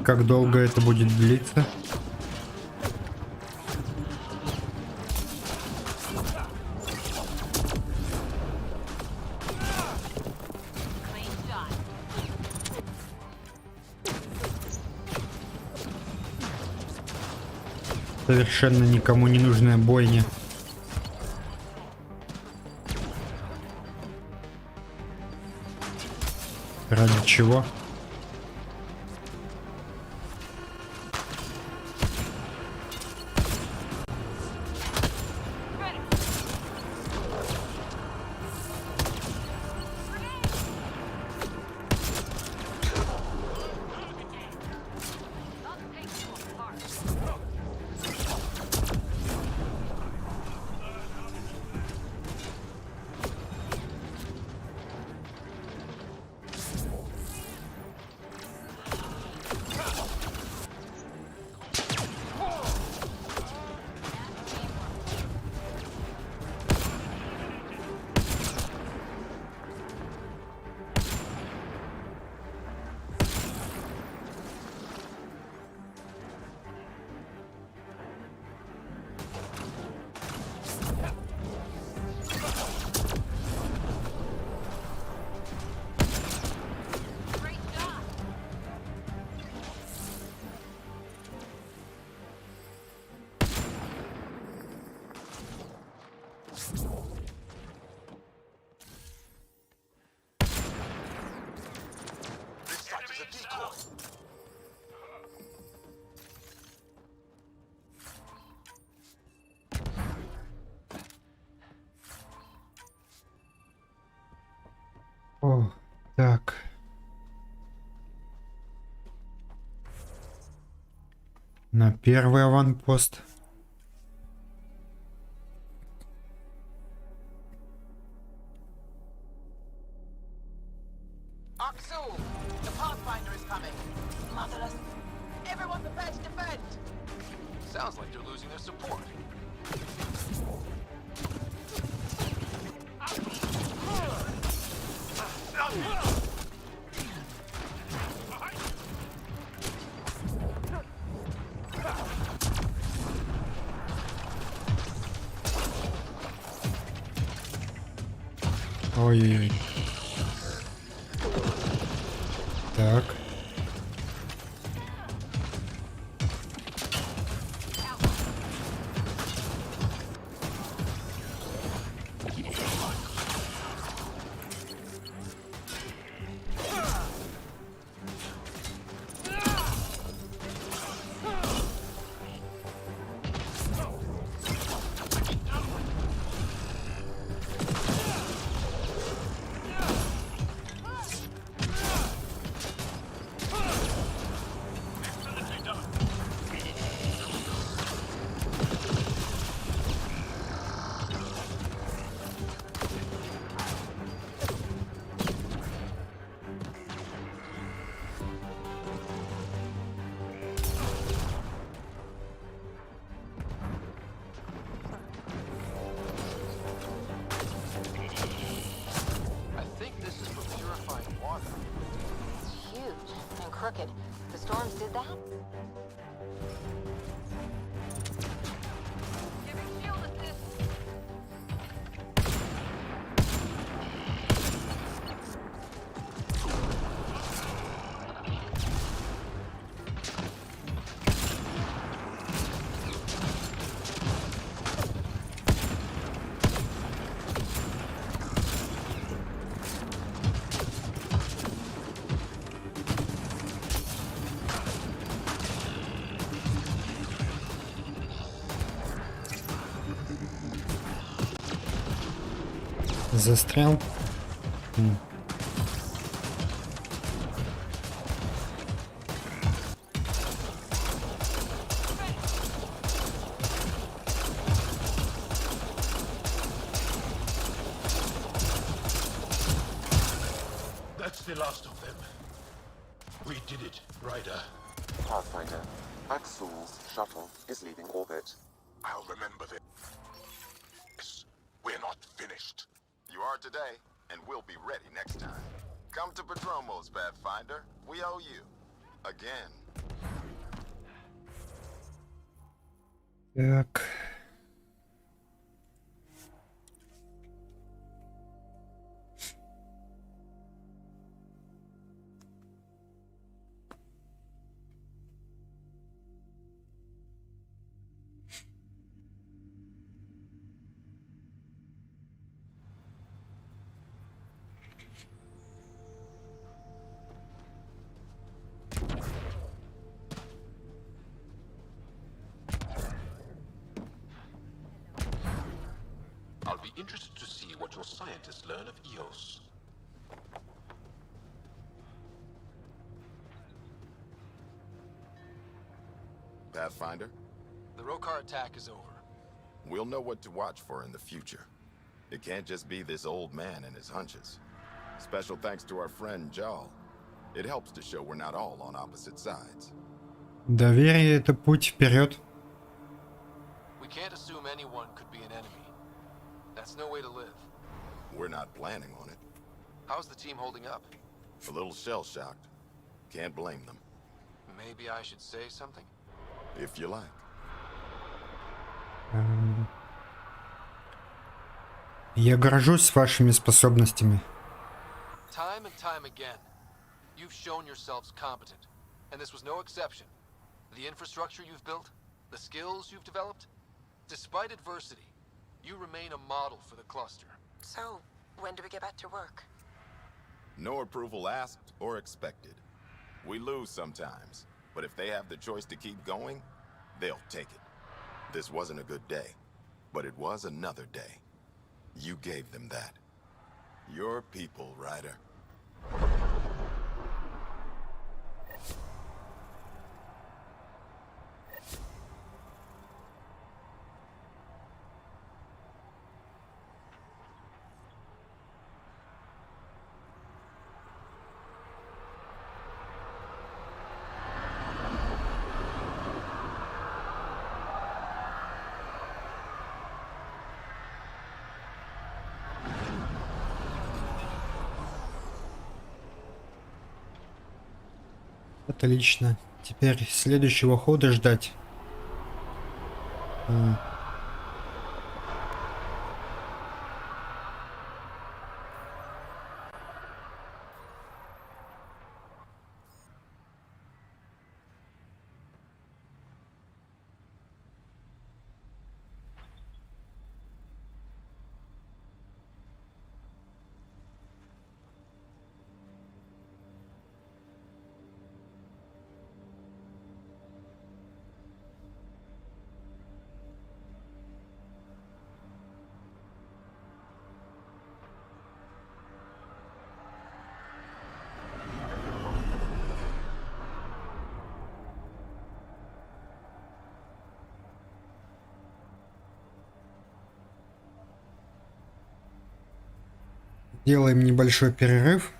Как долго это будет длиться? Совершенно никому не нужная бойня. Ради чего? О, так. На первый аванпост. Aksu, Pathfinder is coming. Motherless. Everyone prepare to defend. Sounds like they're losing their support. Ой-ой-ой. Так. Crooked. The storms did that? Застрял. That's the last of them. We did it, Ryder. Pathfinder, Axel's shuttle is leaving orbit. I'll remember this. We're not finished. You are today, and we'll be ready next time. Come to Padromos, Pathfinder. We owe you. Again. Так. I'll be interested to see what your scientists learn of EOS. Pathfinder? The Rokar attack is over. We'll know what to watch for in the future. It can't just be this old man and his hunches. Special thanks to our friend Jal. It helps to show we're not all on opposite sides. Доверие — это путь вперед. We can't assume anyone could be an enemy. That's no way to live. We're not planning on it. How's the team holding up? A little shell-shocked. Can't blame them. Maybe I should say something? If you like. Я горжусь вашими способностями. Time and time again, you've shown yourselves competent, and this was no exception. The infrastructure you've built, the skills you've developed, despite adversity, you remain a model for the cluster. So, when do we get back to work? No approval asked or expected. We lose sometimes, but if they have the choice to keep going, they'll take it. This wasn't a good day, but it was another day. You gave them that. Your people, Ryder. Отлично. Теперь следующего хода ждать. Делаем небольшой перерыв.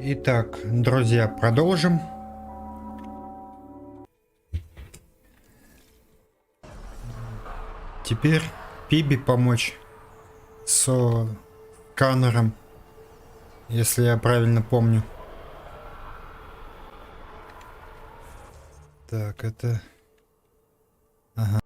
Итак, друзья, продолжим. Теперь Пиби помочь со сканером, если я правильно помню. Так, это... Ага.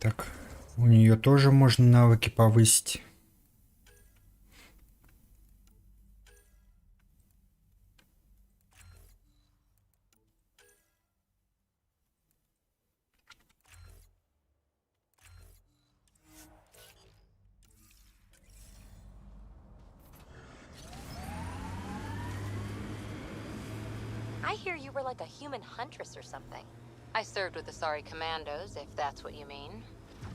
Так. У нее тоже можно навыки повысить. I hear you were like a human huntress or something. I served with the Sorry Commandos, if that's what you mean.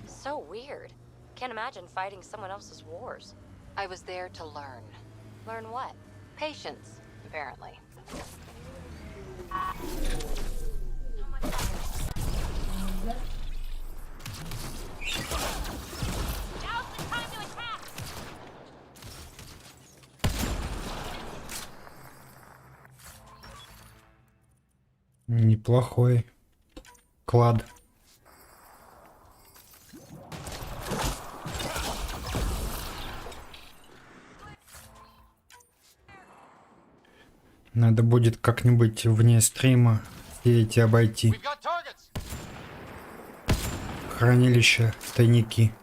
So weird. Can't imagine fighting someone else's wars. I was there to learn. Learn what? Patience, apparently. Неплохой клад. Надо будет как-нибудь вне стрима все эти обойти. Хранилища, тайники.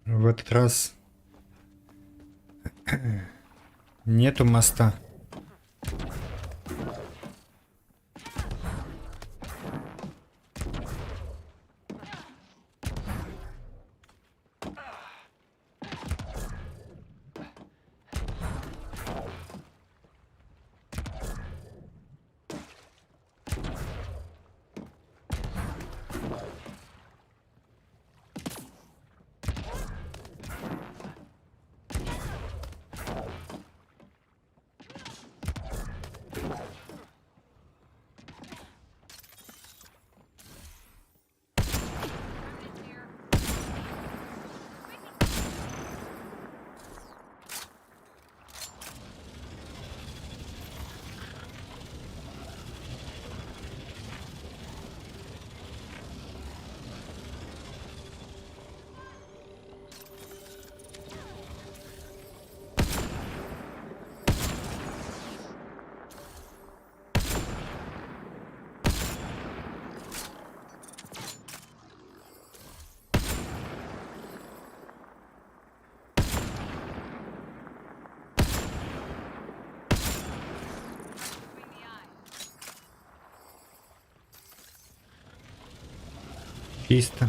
В этот раз нету моста. Чисто.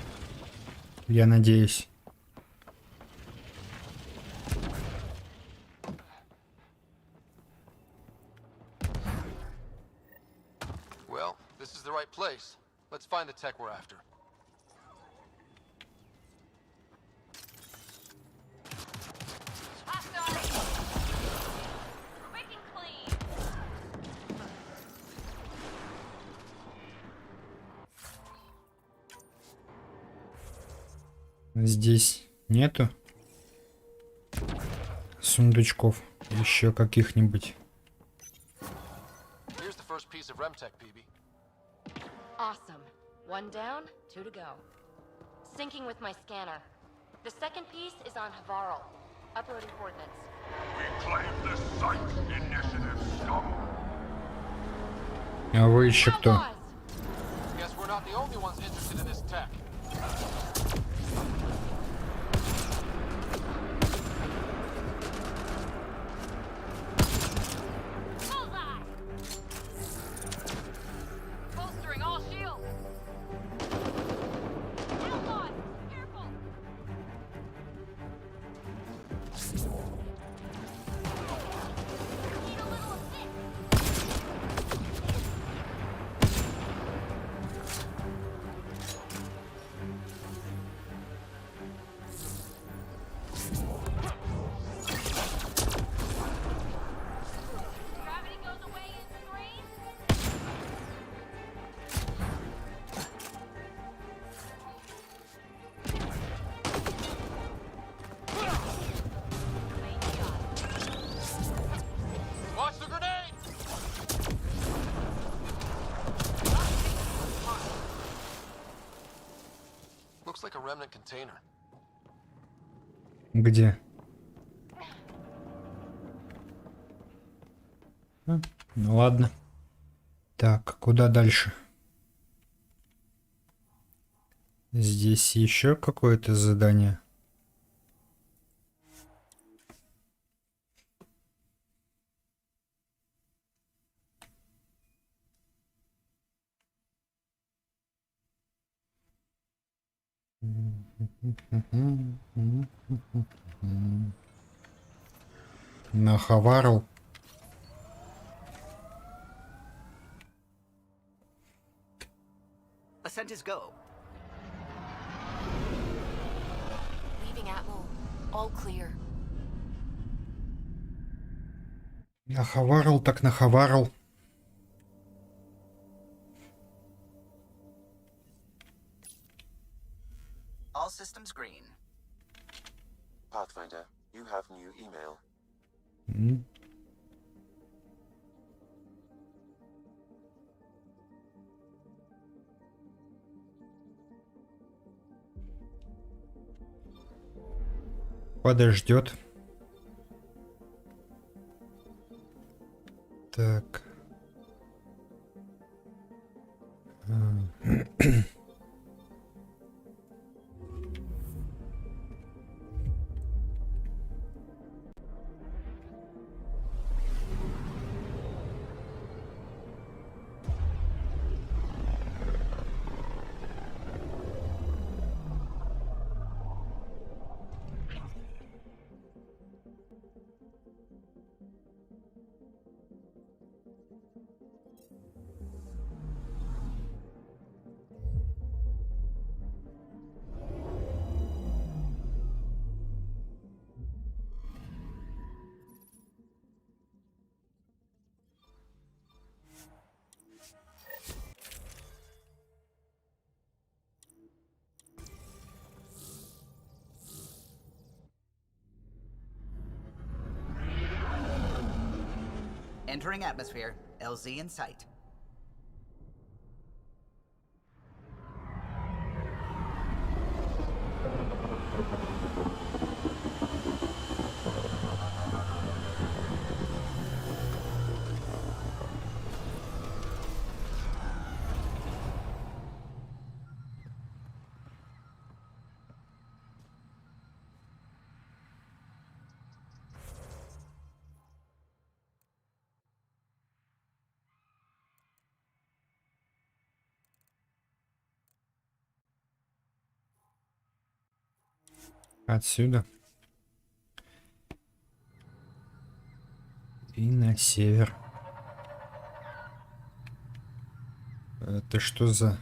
Я надеюсь. Well, this is the right place. Let's find the tech we're after. Здесь нету сундучков еще каких-нибудь. Here's the first piece of RemTech, PB. Awesome. One down, two to go. Syncing with my scanner. The second piece is on Havarl. Uploading coordinates. We claim the site. Initiative stop. А вы еще кто? Guess we're not the only ones interested in this tech. Bullseye! Bolstering all shields. Outlaws, careful! Need a little assist. Gravity goes away in 3. Watch the grenade! Looks like a remnant container. Где? Ну ладно. Так, куда дальше? Здесь еще какое-то задание. Нахаварил. Ascent is go. Leaving Atmo. All clear. Нахаварил так нахаварил. All systems green. Pathfinder, you have new email. Подождет. Так. Entering atmosphere. LZ in sight. Отсюда. И на север. Это что за...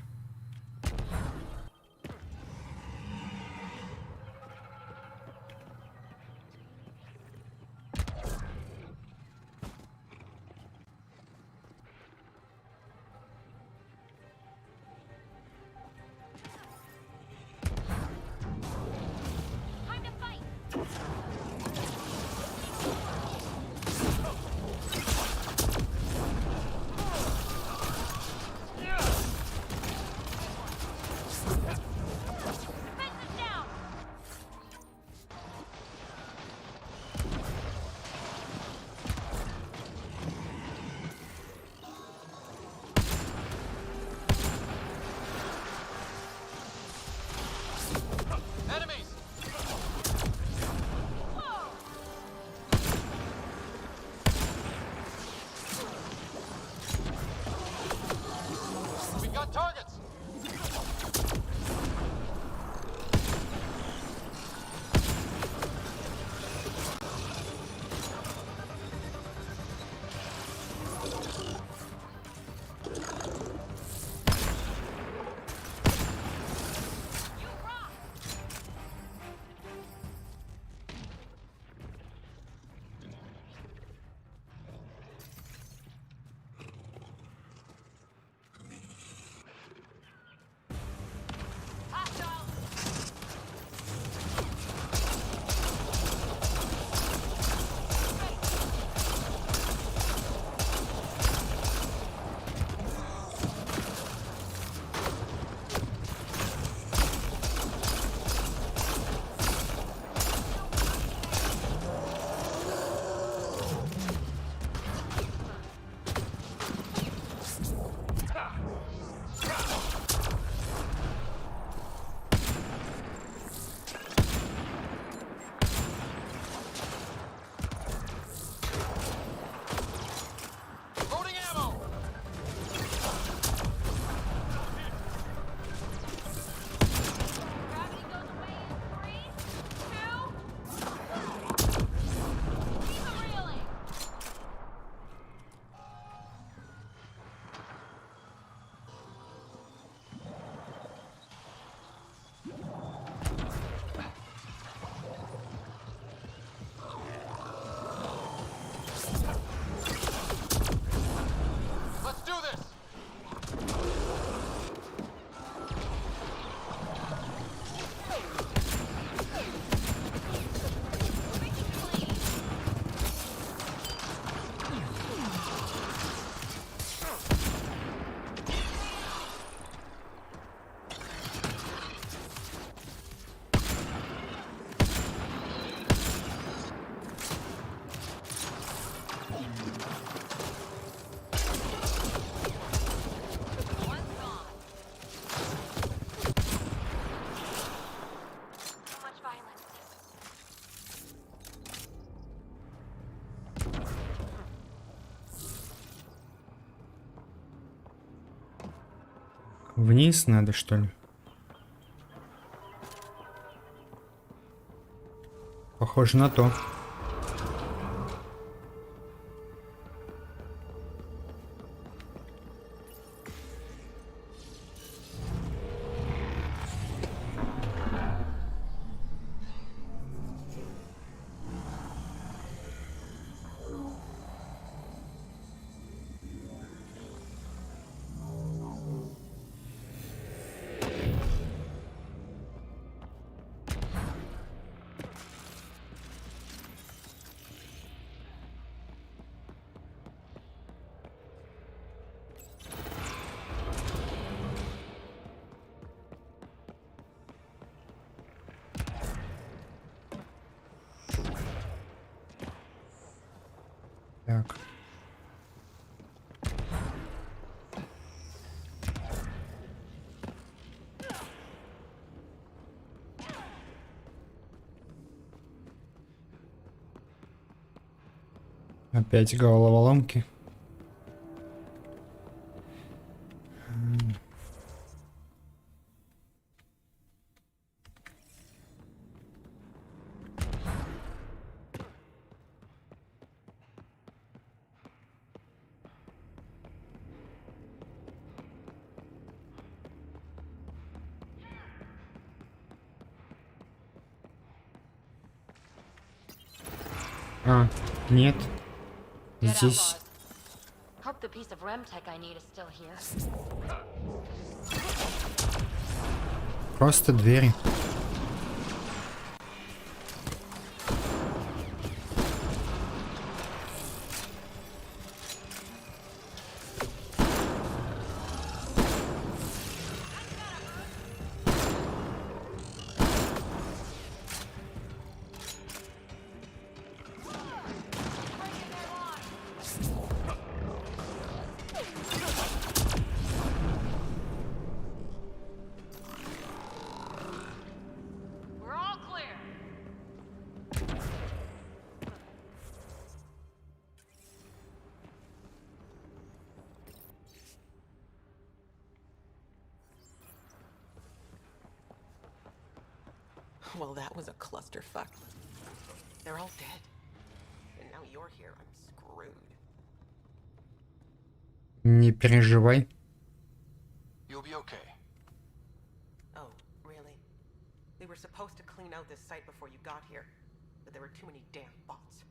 Вниз надо, что ли? Похоже на то. Так. Опять головоломки. А, нет. Здесь. Hope the piece of Remtech I need is still here. Просто двери. Well, that was a clusterfuck. They're all dead. And now you're here. I'm screwed. Не переживай. You'll be okay. Oh, really? They were supposed to clean out this site before you got here, but there were too many damn bots.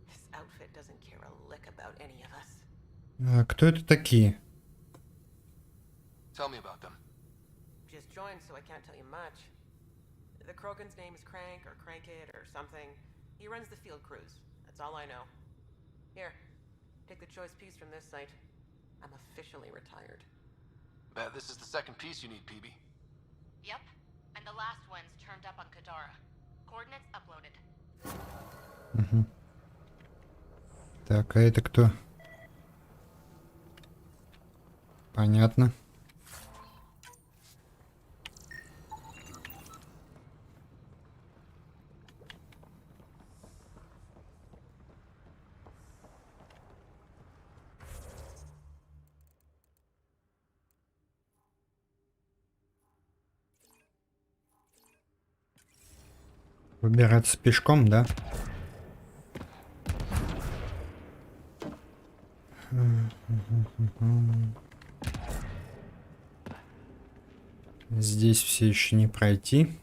This outfit doesn't care a lick about any of us. А кто это такие? Tell me about them. Just joined, so I can't tell you much. The Krogan's name is Crank or Crankit or something. He runs the field crews. That's all I know. Here, take the choice piece from this site. I'm officially retired. Bet this is the second piece you need, PB. Yep, and the last one's turned up on Kadara. Coordinates uploaded. Угу. Так, а это кто? Понятно. Выбираться пешком, да? Здесь все еще не пройти.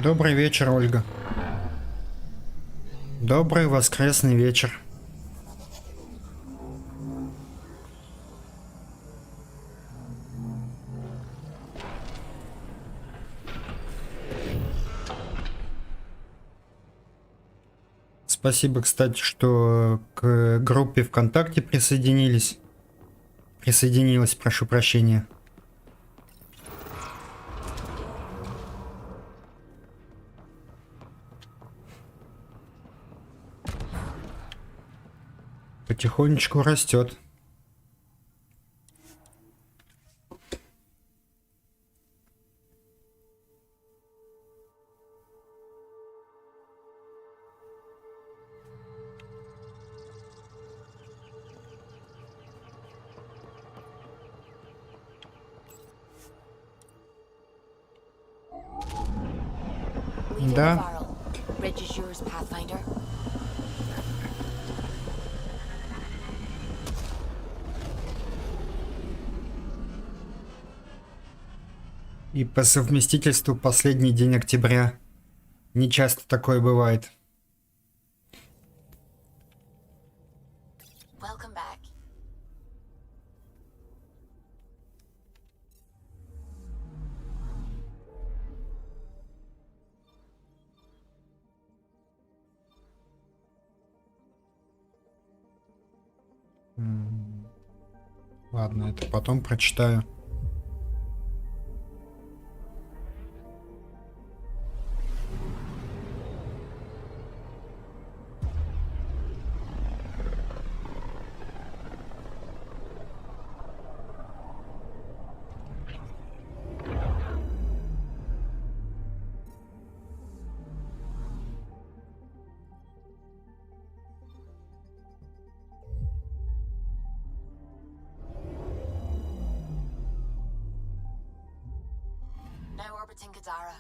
Добрый вечер, Ольга. Добрый воскресный вечер. Спасибо, кстати, что к группе ВКонтакте присоединилась, прошу прощения. Потихонечку растет. Да. И по совместительству последний день октября. Не часто такое бывает. Welcome back. Ладно, это потом прочитаю. Now orbiting Gadara.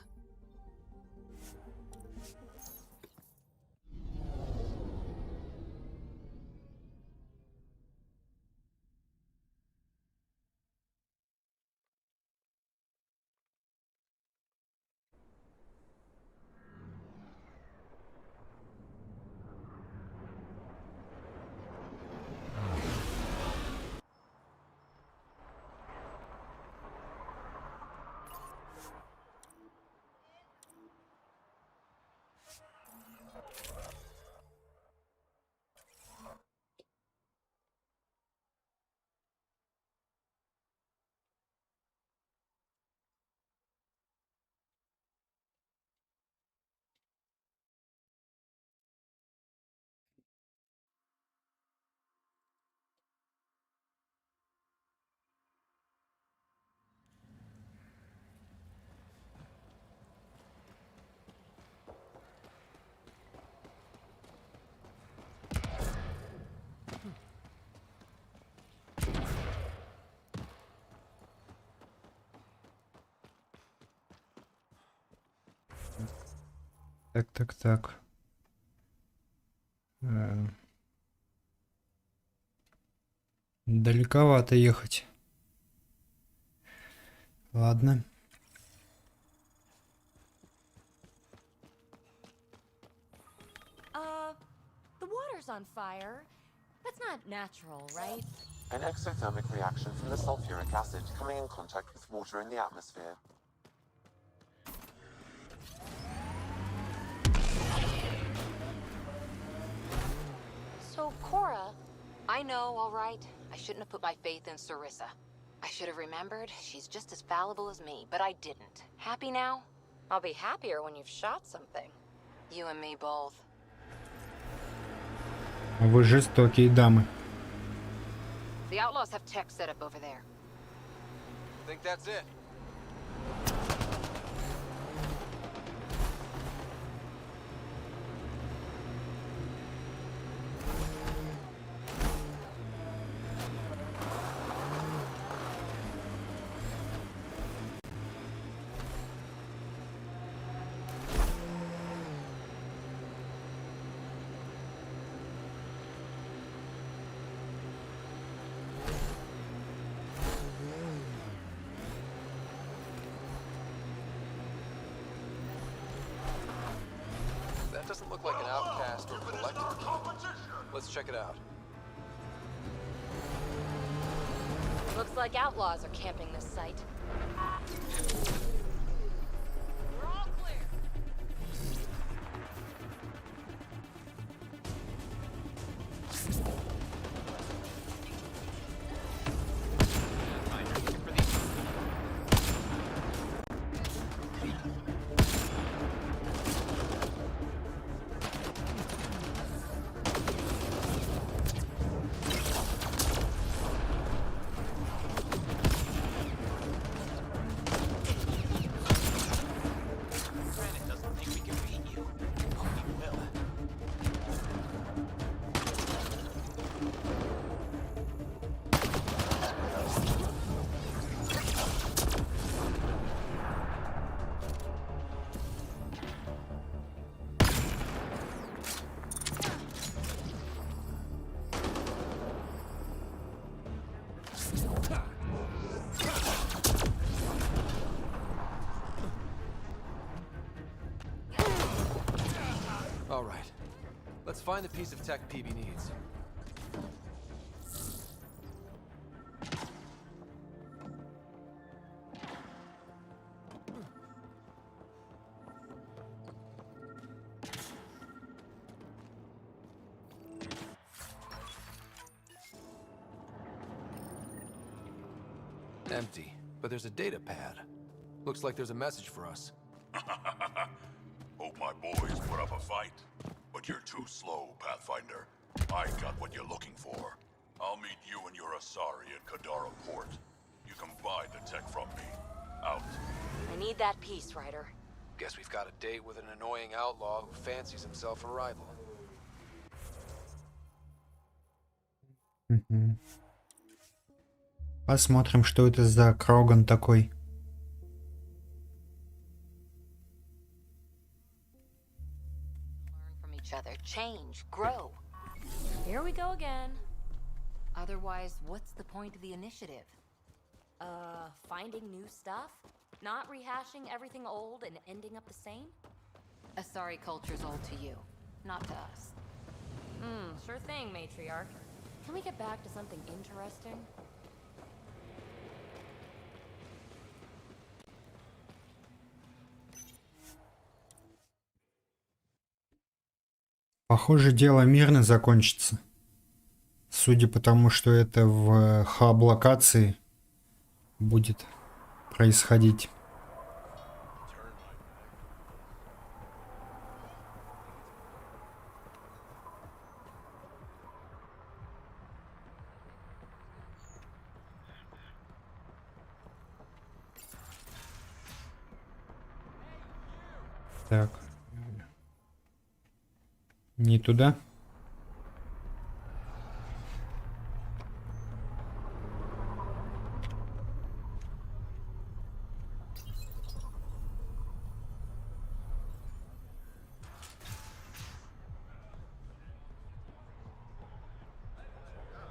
Так. Далековато ехать. Ладно. The water's on fire. That's not natural, right? An exothermic reaction from the sulfuric acid coming in contact with water in the atmosphere. So, Cora, I know, all right. I shouldn't have put my faith in Sarissa. I should have remembered she's just as fallible as me, but I didn't. Happy now? I'll be happier when you've shot something. You and me both. Вы жестокие дамы. The outlaws have tech set up over there. Think that's it? doesn't look like an outcast or collector. Let's check it out. Looks like outlaws are camping this site. We're all clear. All right. Let's find the piece of tech PB needs. Empty, but there's a data pad. Looks like there's a message for us. Hope my boys put up a fight. But you're too slow, Pathfinder. I got what you're looking for. I'll meet you and your Asari at Kadara Port. You can buy the tech from me. Out. I need that piece, Ryder. Guess we've got a date with an annoying outlaw who fancies himself a rival. Посмотрим, что это за Кроган такой. Learn from each other, change, grow. Here we go again. Otherwise, what's the point of the initiative? Finding new stuff? Not rehashing everything old and ending up the same? Asari culture's old to you, not to us. Sure thing, matriarch. Can we get back to something interesting? Похоже, дело мирно закончится. Судя по тому, что это в хаб-локации будет происходить. Так. Не туда.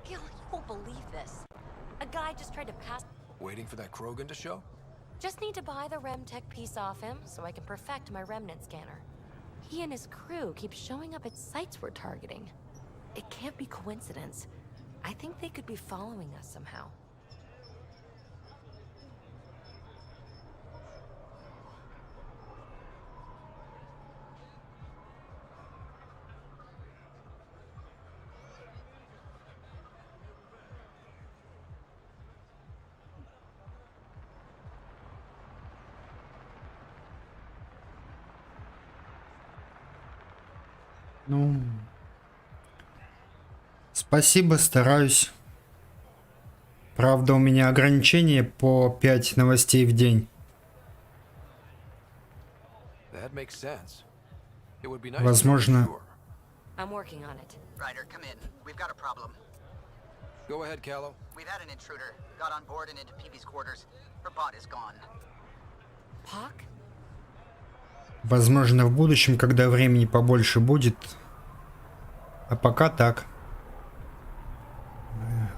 Gil, you won't believe this. A guy just tried to pass. Waiting for that Krogan to show? Just need to buy the rem tech piece off him so I can perfect my remnant scanner. He and his crew keep showing up at sites we're targeting. It can't be coincidence. I think they could be following us somehow. Ну, спасибо, стараюсь. Правда, у меня ограничение по 5 новостей в день. Возможно. I'm working on it. Ryder, come in. We've got a problem. Go ahead, Callow. We've had an intruder. Got on board and into PB's quarters. Her bot is gone. Puck? Возможно, в будущем, когда времени побольше будет. А пока так.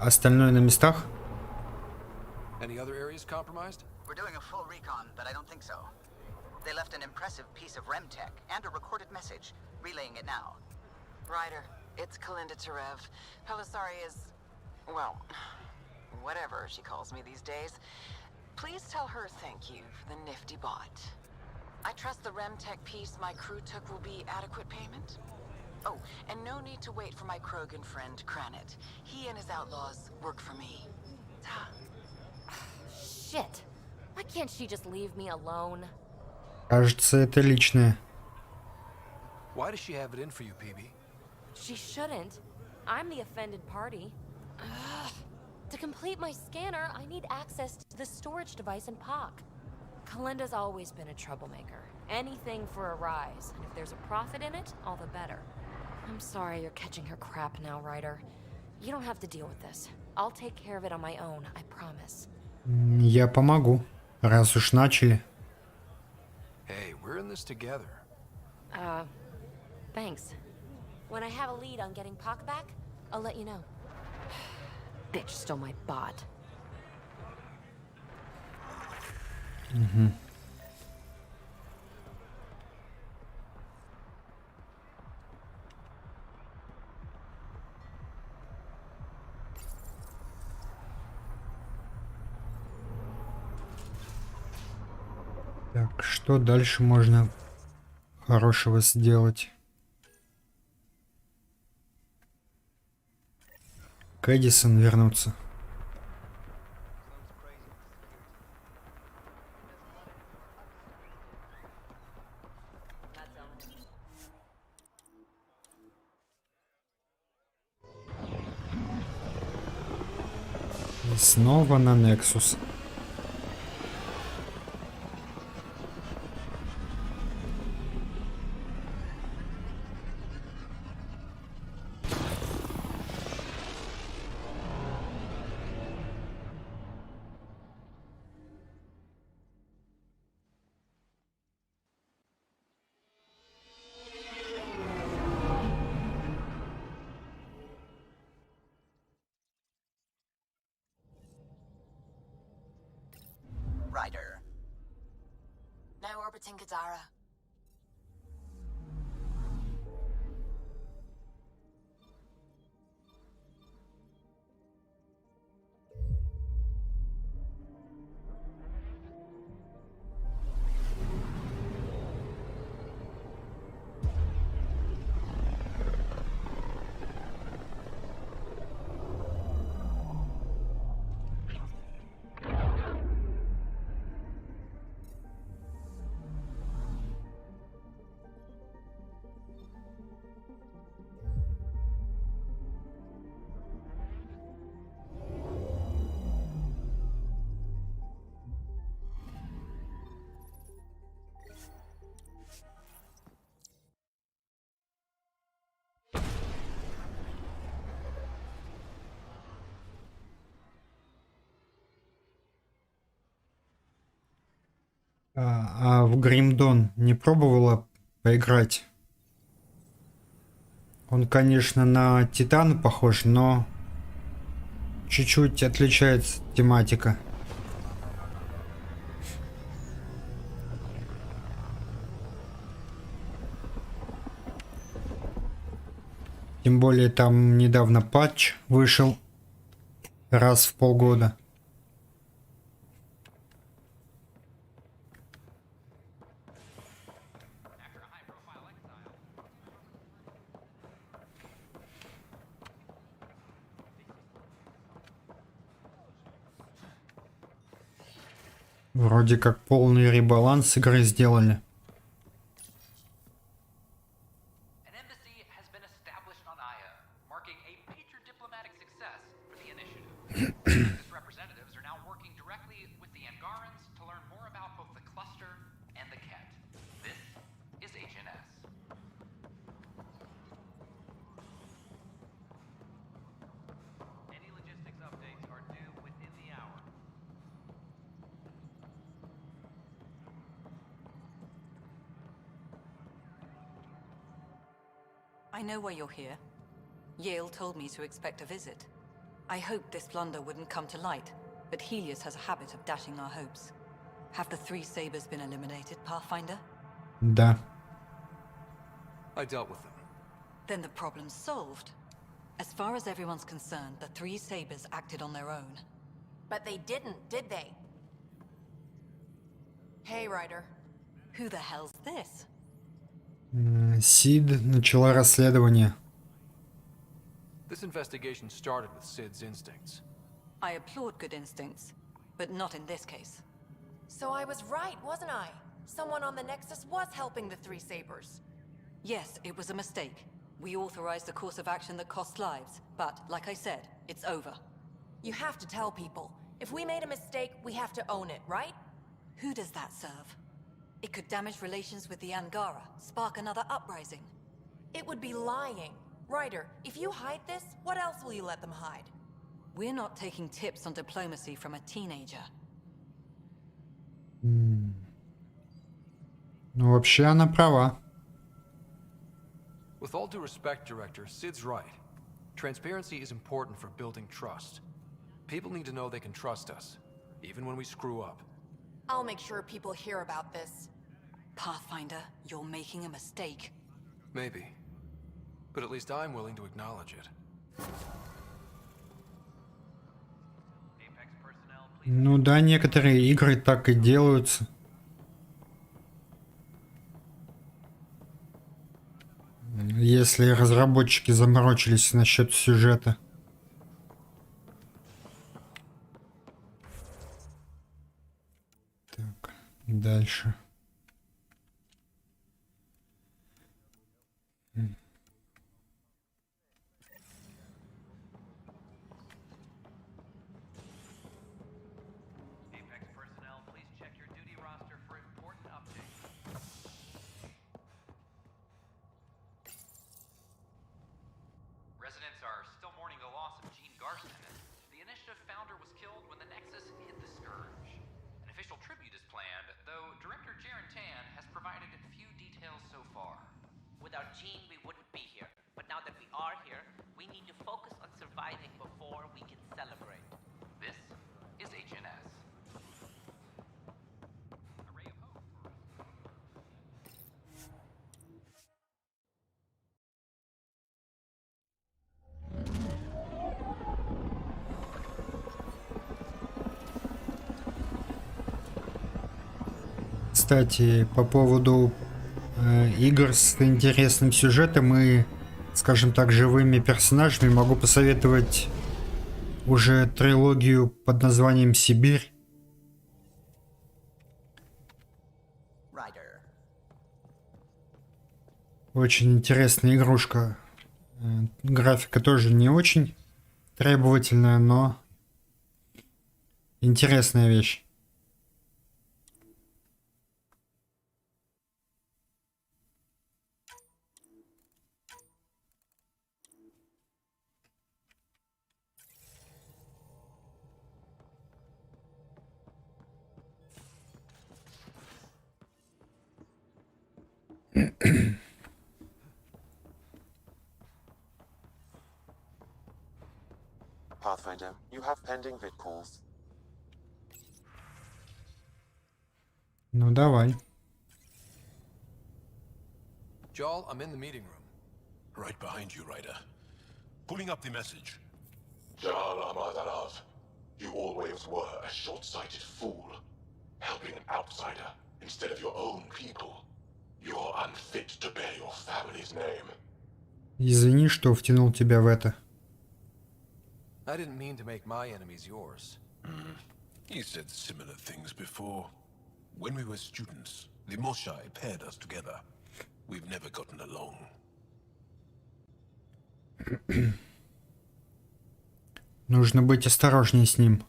Остальное на местах. Any other areas compromised? We're doing a full recon, but I don't think so. They left an impressive piece of REM tech and a recorded message, relaying it now. Ryder, it's Kalinda Terev. Pelisari is, well, whatever she calls me these days. Please tell her thank you for the nifty bot. I trust the REM tech piece my crew took will be adequate payment. Oh, and no need to wait for my Krogan friend, Kranit. He and his outlaws work for me. Shit. Why can't she just leave me alone? Кажется, это личное. Why does she have it in for you, PB? She shouldn't. I'm the offended party. Ugh. To complete my scanner, I need access to the storage device in POC. Kalinda's always been a troublemaker. Anything for a rise, and if there's a profit in it, all the better. I'm sorry you're catching her crap now, Ryder. You don't have to deal with this. I'll take care of it on my own, I promise. Я помогу, раз уж начали. Hey, we're in this together. Thanks. When I have a lead on getting POC back, I'll let you know. Bitch stole my bot. Угу. Так, что дальше можно хорошего сделать? К Эдисон вернуться. И снова на Nexus. Ryder. Now orbiting Gadara. А в Гримдон не пробовала поиграть? Он, конечно, на Титана похож, но чуть-чуть отличается тематика. Тем более там недавно патч вышел раз в полгода. Вроде как полный ребаланс игры сделали. I know why you're here. Yale told me to expect a visit. I hoped this blunder wouldn't come to light, but Helios has a habit of dashing our hopes. Have the three sabers been eliminated, Pathfinder? Да. I dealt with them. Then the problem's solved. As far as everyone's concerned, the three sabers acted on their own. But they didn't, did they? Hey, Ryder. Who the hell's this? Сид начала расследование. This investigation started with Sid's instincts. I applaud good instincts, but not in this case. So I was right, wasn't I? Someone on the Nexus was helping the three sabers. Yes, it was a mistake. We authorized a course of action that cost lives, but, like I said, it's over. You have to tell people. If we made a mistake, we have to own it, right? Who does that serve? It could damage relations with the Angara, spark another uprising. It would be lying. Ryder, if you hide this, what else will you let them hide? We're not taking tips on diplomacy from a teenager. Ну, вообще она права. With all due respect, Director, Sid's right. Transparency is important for building trust. People need to know they can trust us, even when we screw up. I'll make sure people hear about this. Pathfinder, you're making a mistake. Maybe. But at least I'm willing to acknowledge it. Ну да, некоторые игры так и делаются. Если разработчики заморочились насчет сюжета. Так, дальше. Without Jean, we wouldn't be here. But now that we are here, we need to focus on surviving before we can celebrate. This is HNS. Кстати, по поводу игр с интересным сюжетом и, скажем так, живыми персонажами, могу посоветовать уже трилогию под названием «Сибирь». Очень интересная игрушка. Графика тоже не очень требовательная, но интересная вещь. Pathfinder, you have pending vid calls. Ну давай. Joel, I'm in the meeting room. Right behind you, Ryder. Pulling up the message. Jal Amadarav, you always were a short-sighted fool, helping an outsider instead of your own people. You're unfit to bear your family's name. Извини, что втянул тебя в это. I didn't mean to make my enemies yours. He said similar things before. When we were students, the Moshai paired us together. We've never gotten along. Нужно быть осторожнее с ним.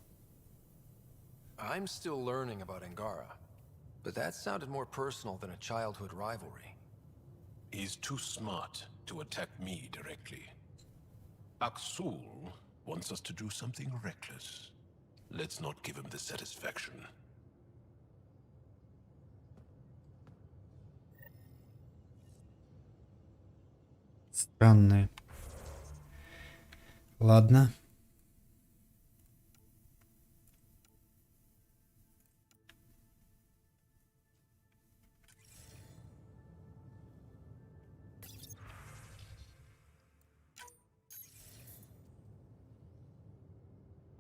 I'm still learning about Angara, but that sounded more personal than a childhood rivalry. He's too smart to attack me directly. Aksul wants us to do something reckless. Let's not give him the satisfaction. Странные. Ладно.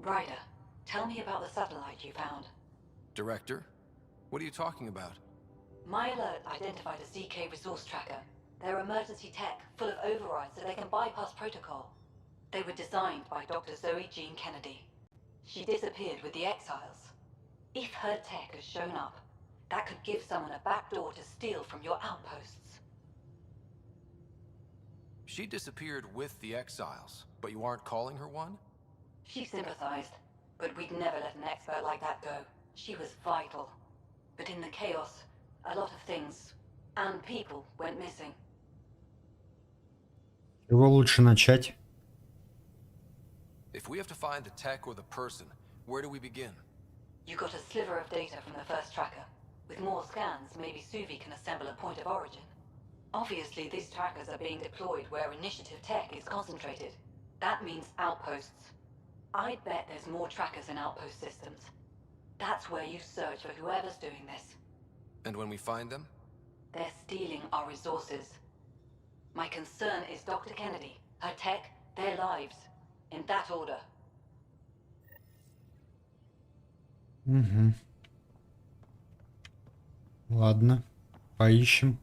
Ryder, tell me about the satellite you found. Director? What are you talking about? My alert identified a ZK resource tracker. They're emergency tech, full of overrides so they can bypass protocol. They were designed by Dr. Zoe Jean Kennedy. She disappeared with the Exiles. If her tech has shown up, that could give someone a backdoor to steal from your outposts. She disappeared with the Exiles, but you aren't calling her one? She sympathized, but we'd never let an expert like that go. She was vital. But in the chaos, a lot of things and people went missing. Его лучше начать. If we have to find the tech or the person, where do we begin? You got a sliver of data from the first tracker. With more scans, maybe Suvi can assemble a point of origin. Obviously, these trackers are being deployed where initiative tech is concentrated. That means outposts. I'd bet there's more trackers in outpost systems. That's where you search for whoever's doing this. And when we find them? They're stealing our resources. My concern is Dr. Kennedy, her tech, their lives. In that order. Угу. Ладно, поищем.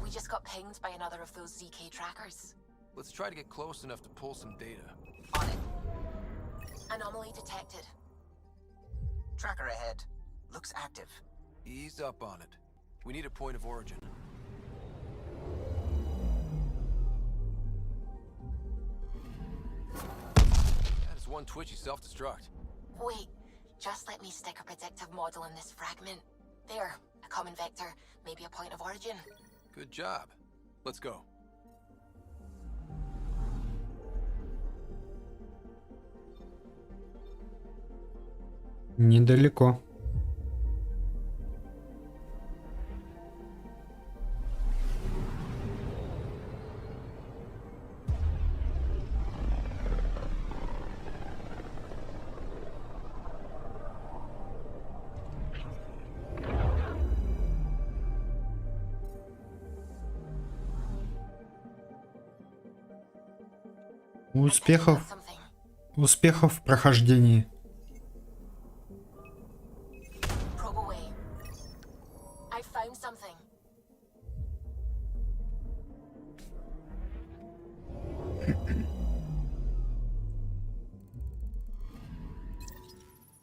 We just got pinged by another of those ZK trackers. Let's try to get close enough to pull some data. On it. Anomaly detected. Tracker ahead. Looks active. Ease up on it. We need a point of origin. That is one twitchy self-destruct. Wait, just let me stick a predictive model in this fragment. There, a common vector, maybe a point of origin. Good job. Let's go. Недалеко. Успехов. Успехов в прохождении. Probe away. I found something.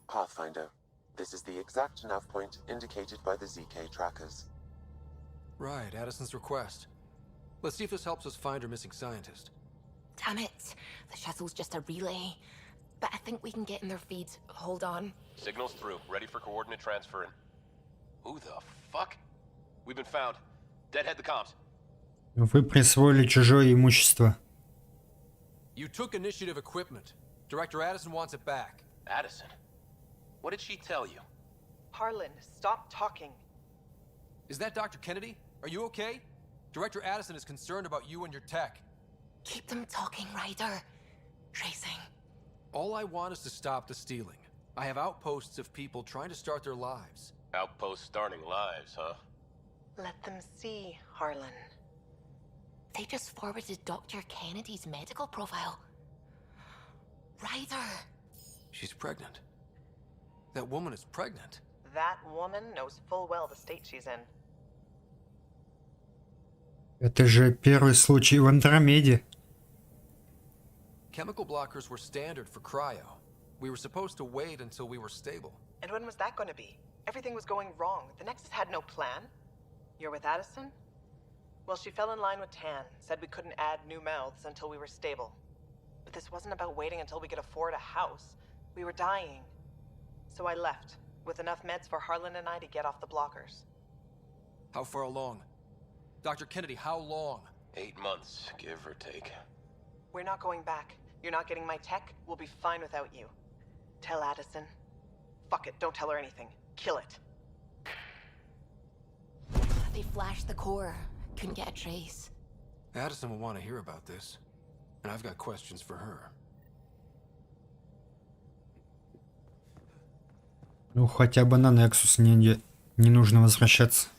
Pathfinder, this is the exact nav point indicated by the ZK trackers. Right, Addison's request. Let's see if this helps us find her missing scientist. Damn it. The shuttle's just a relay. But I think we can get in their feed. Hold on. Signal's through. Ready for coordinate transfer in. Who the fuck? We've been found. Deadhead the comms. Вы присвоили чужое имущество. You took initiative equipment. Director Addison wants it back. Addison? What did she tell you? Harlan, stop talking. Is that Dr. Kennedy? Are you okay? Director Addison is concerned about you and your tech. Keep them talking, Ryder. Tracing. All I want is to stop the stealing. I have outposts of people trying to start their lives. Outpost starting lives, huh? Let them see, Harlan. They just forwarded Dr. Kennedy's medical profile. Ryder. She's pregnant. That woman is pregnant. That woman knows full well the state she's in. Это же первый случай в Андромеде. Chemical blockers were standard for cryo. We were supposed to wait until we were stable. And when was that going to be? Everything was going wrong. The Nexus had no plan. You're with Addison? Well, she fell in line with Tan, said we couldn't add new mouths until we were stable. But this wasn't about waiting until we could afford a house. We were dying. So I left, with enough meds for Harlan and I to get off the blockers. How far along? Dr. Kennedy, how long? 8 months, give or take. We're not going back. You're not getting my tech. We'll be fine without you. Tell Addison. Fuck it, don't tell her anything. Kill it. They flashed the core. Couldn't get a trace. Addison will want to hear about this. And I've got questions for her. Ну, хотя бы на Nexus не нужно возвращаться.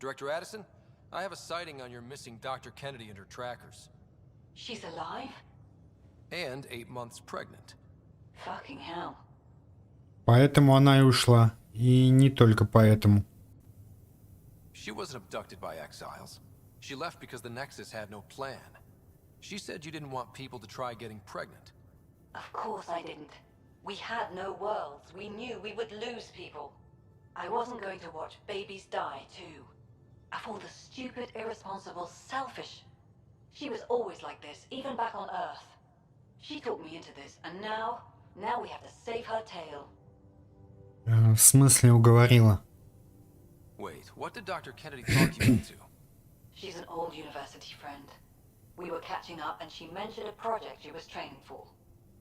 Director Addison, I have a sighting on your missing Dr. Kennedy and her trackers. She's alive? And 8 months pregnant. Fucking hell. Поэтому она и ушла. И не только поэтому. She wasn't abducted by exiles. She left because the Nexus had no plan. She said you didn't want people to try getting pregnant. Of course I didn't. We had no worlds. We knew we would lose people. I wasn't going to watch babies die, too. Of all the stupid, irresponsible, selfish... She was always like this, even back on Earth. She talked me into this, and now we have to save her tail. В смысле уговорила? Wait, what did Dr. Kennedy talk you into? She's an old university friend. We were catching up, and she mentioned a project she was training for.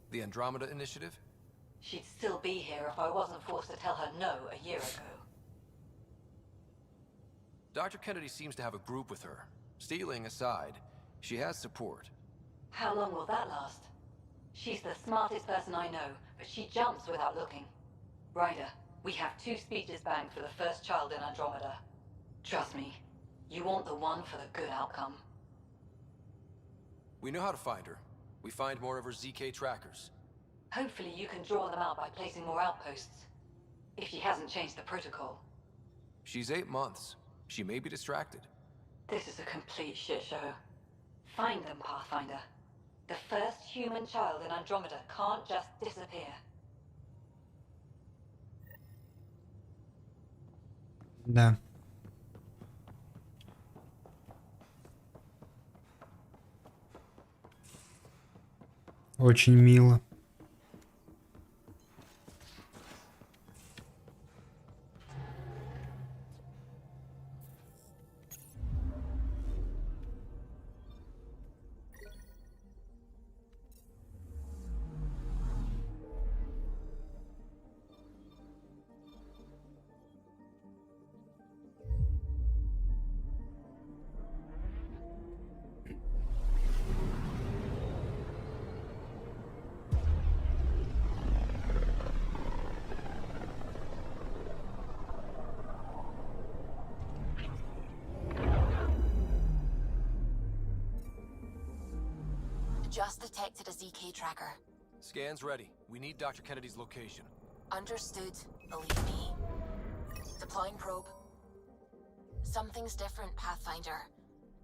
The Andromeda Initiative? She'd still be here if I wasn't forced to tell her no a year ago. Dr. Kennedy seems to have a group with her. Stealing aside, she has support. How long will that last? She's the smartest person I know, but she jumps without looking. Ryder, we have 2 speeches banked for the first child in Andromeda. Trust me, you want the one for the good outcome. We know how to find her. We find more of her ZK trackers. Hopefully you can draw them out by placing more outposts. If she hasn't changed the protocol. She's 8 months. She may be distracted. This is a complete shit show. Find them, Pathfinder. The first human child in Andromeda can't just disappear. Да. Очень мило. Just detected a ZK tracker. Scan's ready. We need Dr. Kennedy's location. Understood, believe me. Deploying probe. Something's different, Pathfinder.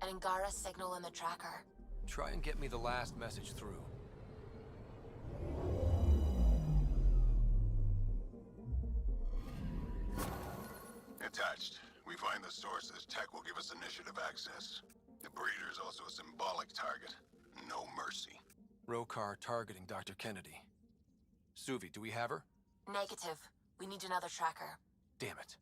An Angara signal in the tracker. Try and get me the last message through. Attached. We find the sources. Tech will give us initiative access. The breeder is also a symbolic target. No mercy. Rokar targeting Dr. Kennedy. Suvi, do we have her? Negative. We need another tracker. Damn it.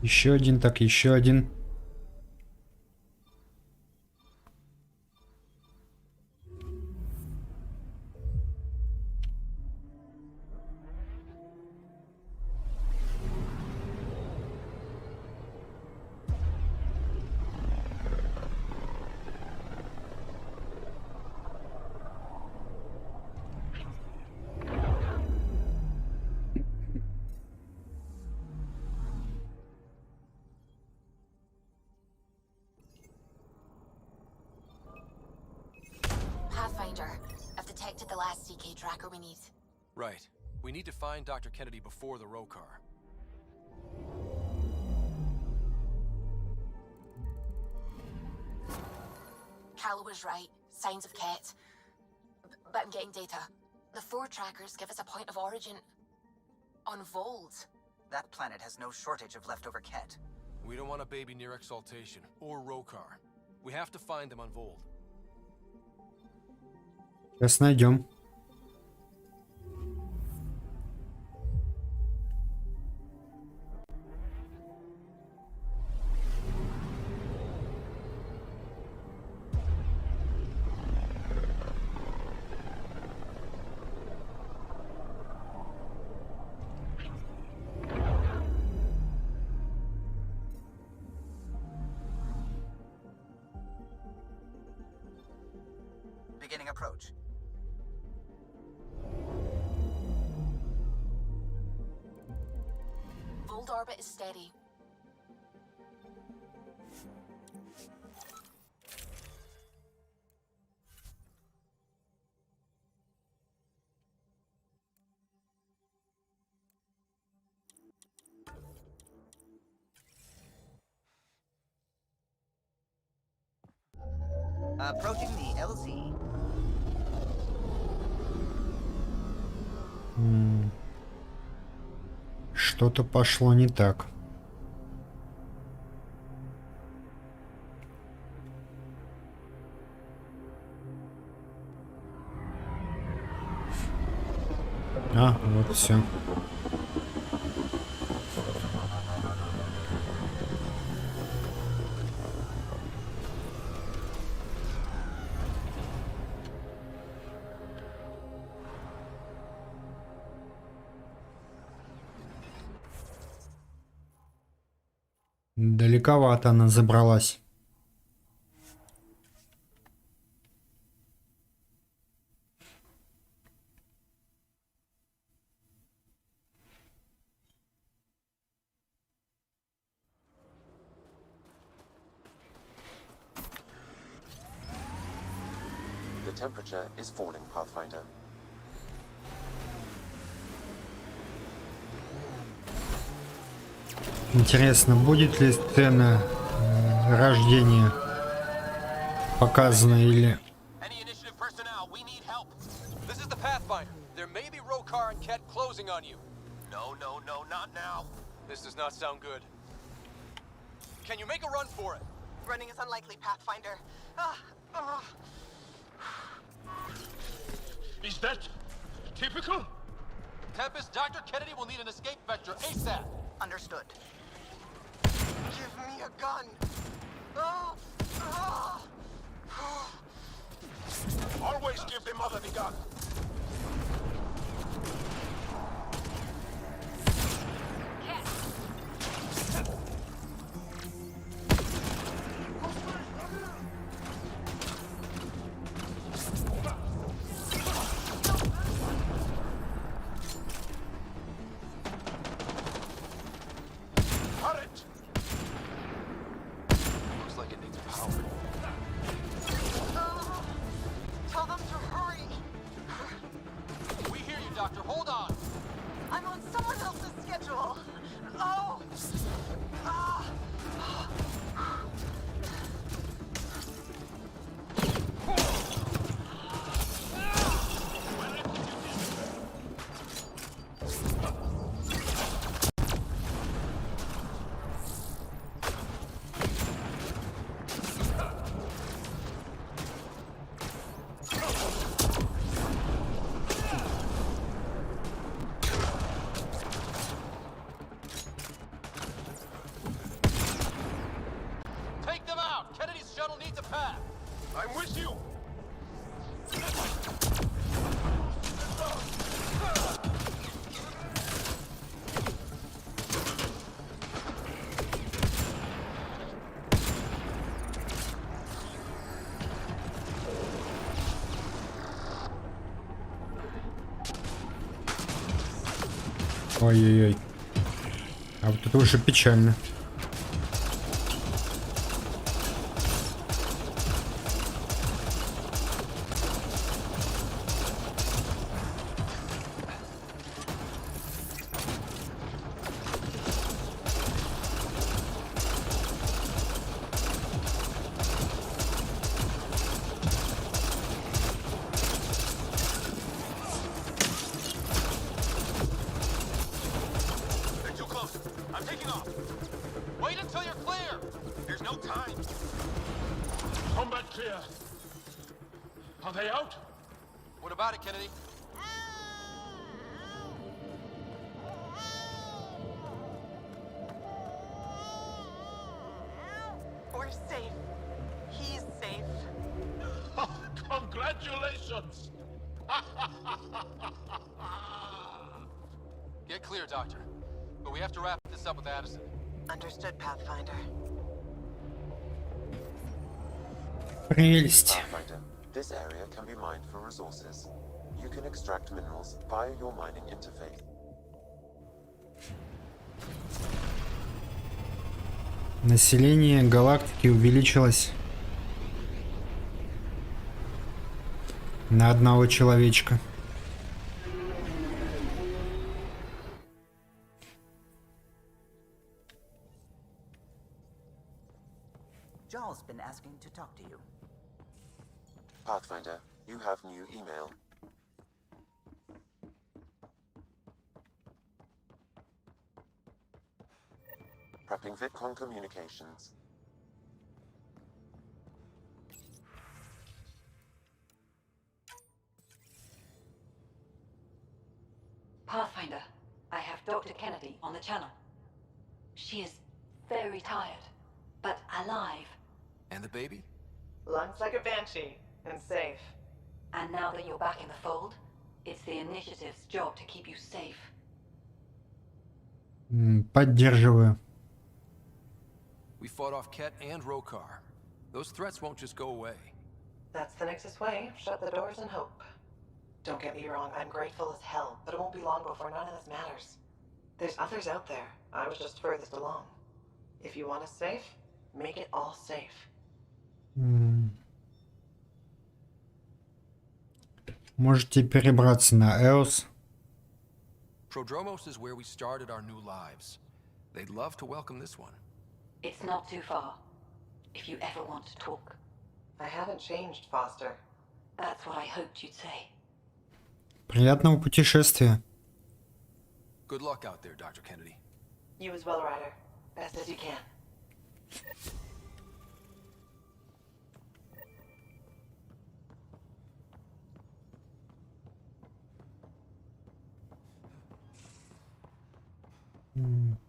Еще один, так еще один. Pathfinder, I've detected the last CK tracker we need. Right. We need to find Dr. Kennedy before the Rokar. Cal was right. Signs of Ket. But I'm getting data. The 4 trackers give us a point of origin on Vold. That planet has no shortage of leftover Ket. We don't want a baby near Exaltation or Rokar. We have to find them on Vold. Сейчас найдем. Beginning approach. Vold orbit is steady. Approaching the LZ. Что-то пошло не так. А, вот все. Далековато она забралась. The temperature is falling, Pathfinder. Интересно, будет ли сцена рождения показана или... Any initiative personnel, we need help. This is the Pathfinder. There may be Rokar and Ket closing on you. No, not now. This does not sound good. Can you make a run for it? Running is unlikely, Pathfinder. Is that typical? Tempest, Dr. Kennedy will need an escape vector ASAP. Understood. Give me a gun. Always give the mother the gun. I'm with you. Ой-ой-ой. А вот это уже печально. until you're clear. There's no time. Combat clear. Are they out? What about it, Kennedy? We're safe. He's safe. Congratulations! Get clear, Doctor. But we have to wrap this up with Addison. Understood, Pathfinder. Прелесть. Pathfinder, this area can be mined for resources. You can extract minerals via your mining interface. Население галактики увеличилось на одного человечка. Jarl's been asking to talk to you. Pathfinder, you have new email. Prepping VidCon communications. Pathfinder, I have Dr. Kennedy on the channel. She is very tired, but alive. And the baby? Lungs like a banshee, and safe. And now that you're back in the fold, it's the initiative's job to keep you safe. Поддерживаю. We fought off Ket and Rokar. Those threats won't just go away. That's the Nexus way. Shut the doors and hope. Don't get me wrong, I'm grateful as hell, but it won't be long before none of this matters. There's others out there. I was just furthest along. If you want us safe, make it all safe. Можете перебраться на Эос. Prodromos is where we started our new lives. They'd love to welcome this one. It's not too far. If you ever want to talk. I haven't changed, Foster. That's what I hoped you'd say. Приятного путешествия. Good luck out there, Dr. Kennedy. You as well, Ryder. Best as you can.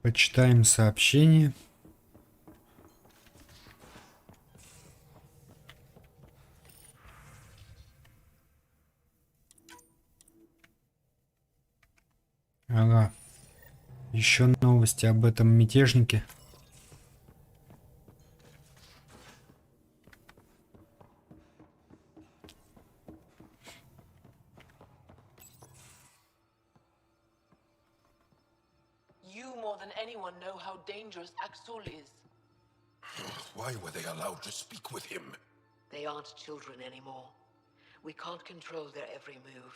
Почитаем сообщение. Ага. Еще новости об этом мятежнике. You more than anyone know how dangerous Axul is. Why were they allowed to speak with him? They aren't children anymore. We can't control their every move.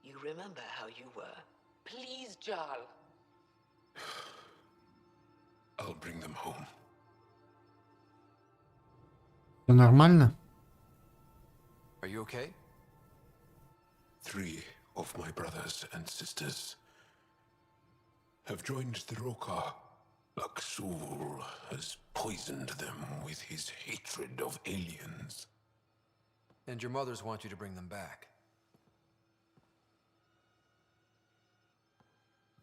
You remember how you were. Please, Jarl. I'll bring them home. Все нормально? Are you okay? 3 of my brothers and sisters have joined the Rokar. Axul has poisoned them with his hatred of aliens. And your mothers want you to bring them back.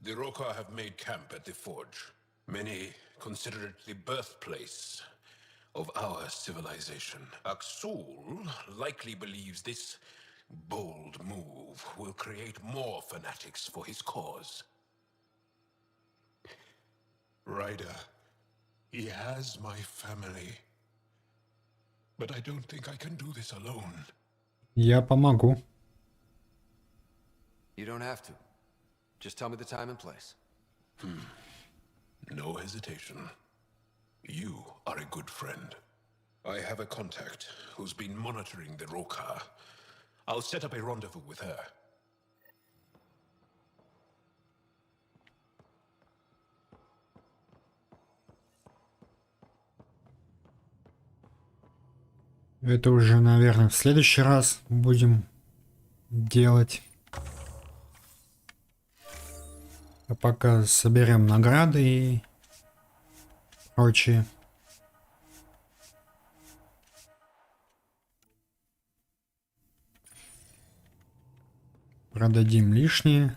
The Rokar have made camp at the Forge. Many consider it the birthplace of our civilization. Axul likely believes this bold move will create more fanatics for his cause. Ryder, he has my family. But I don't think I can do this alone. Я помогу. You don't have to. Just tell me the time and place. No hesitation. You are a good friend. I have a contact who's been monitoring the Rokar. I'll set up a rendezvous with her. Это уже, наверное, в следующий раз будем делать. А пока соберем награды и прочее. Продадим лишнее.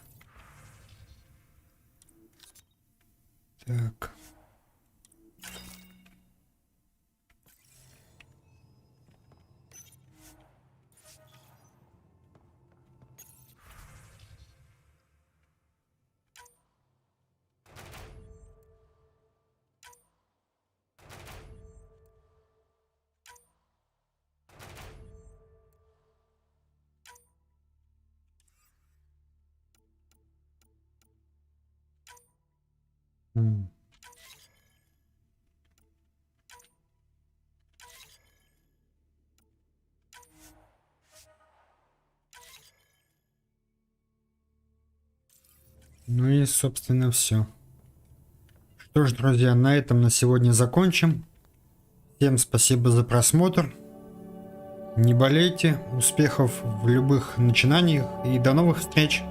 Так. Ну и, собственно, все. Что ж, друзья, на этом на сегодня закончим. Всем спасибо за просмотр. Не болейте, успехов в любых начинаниях и до новых встреч!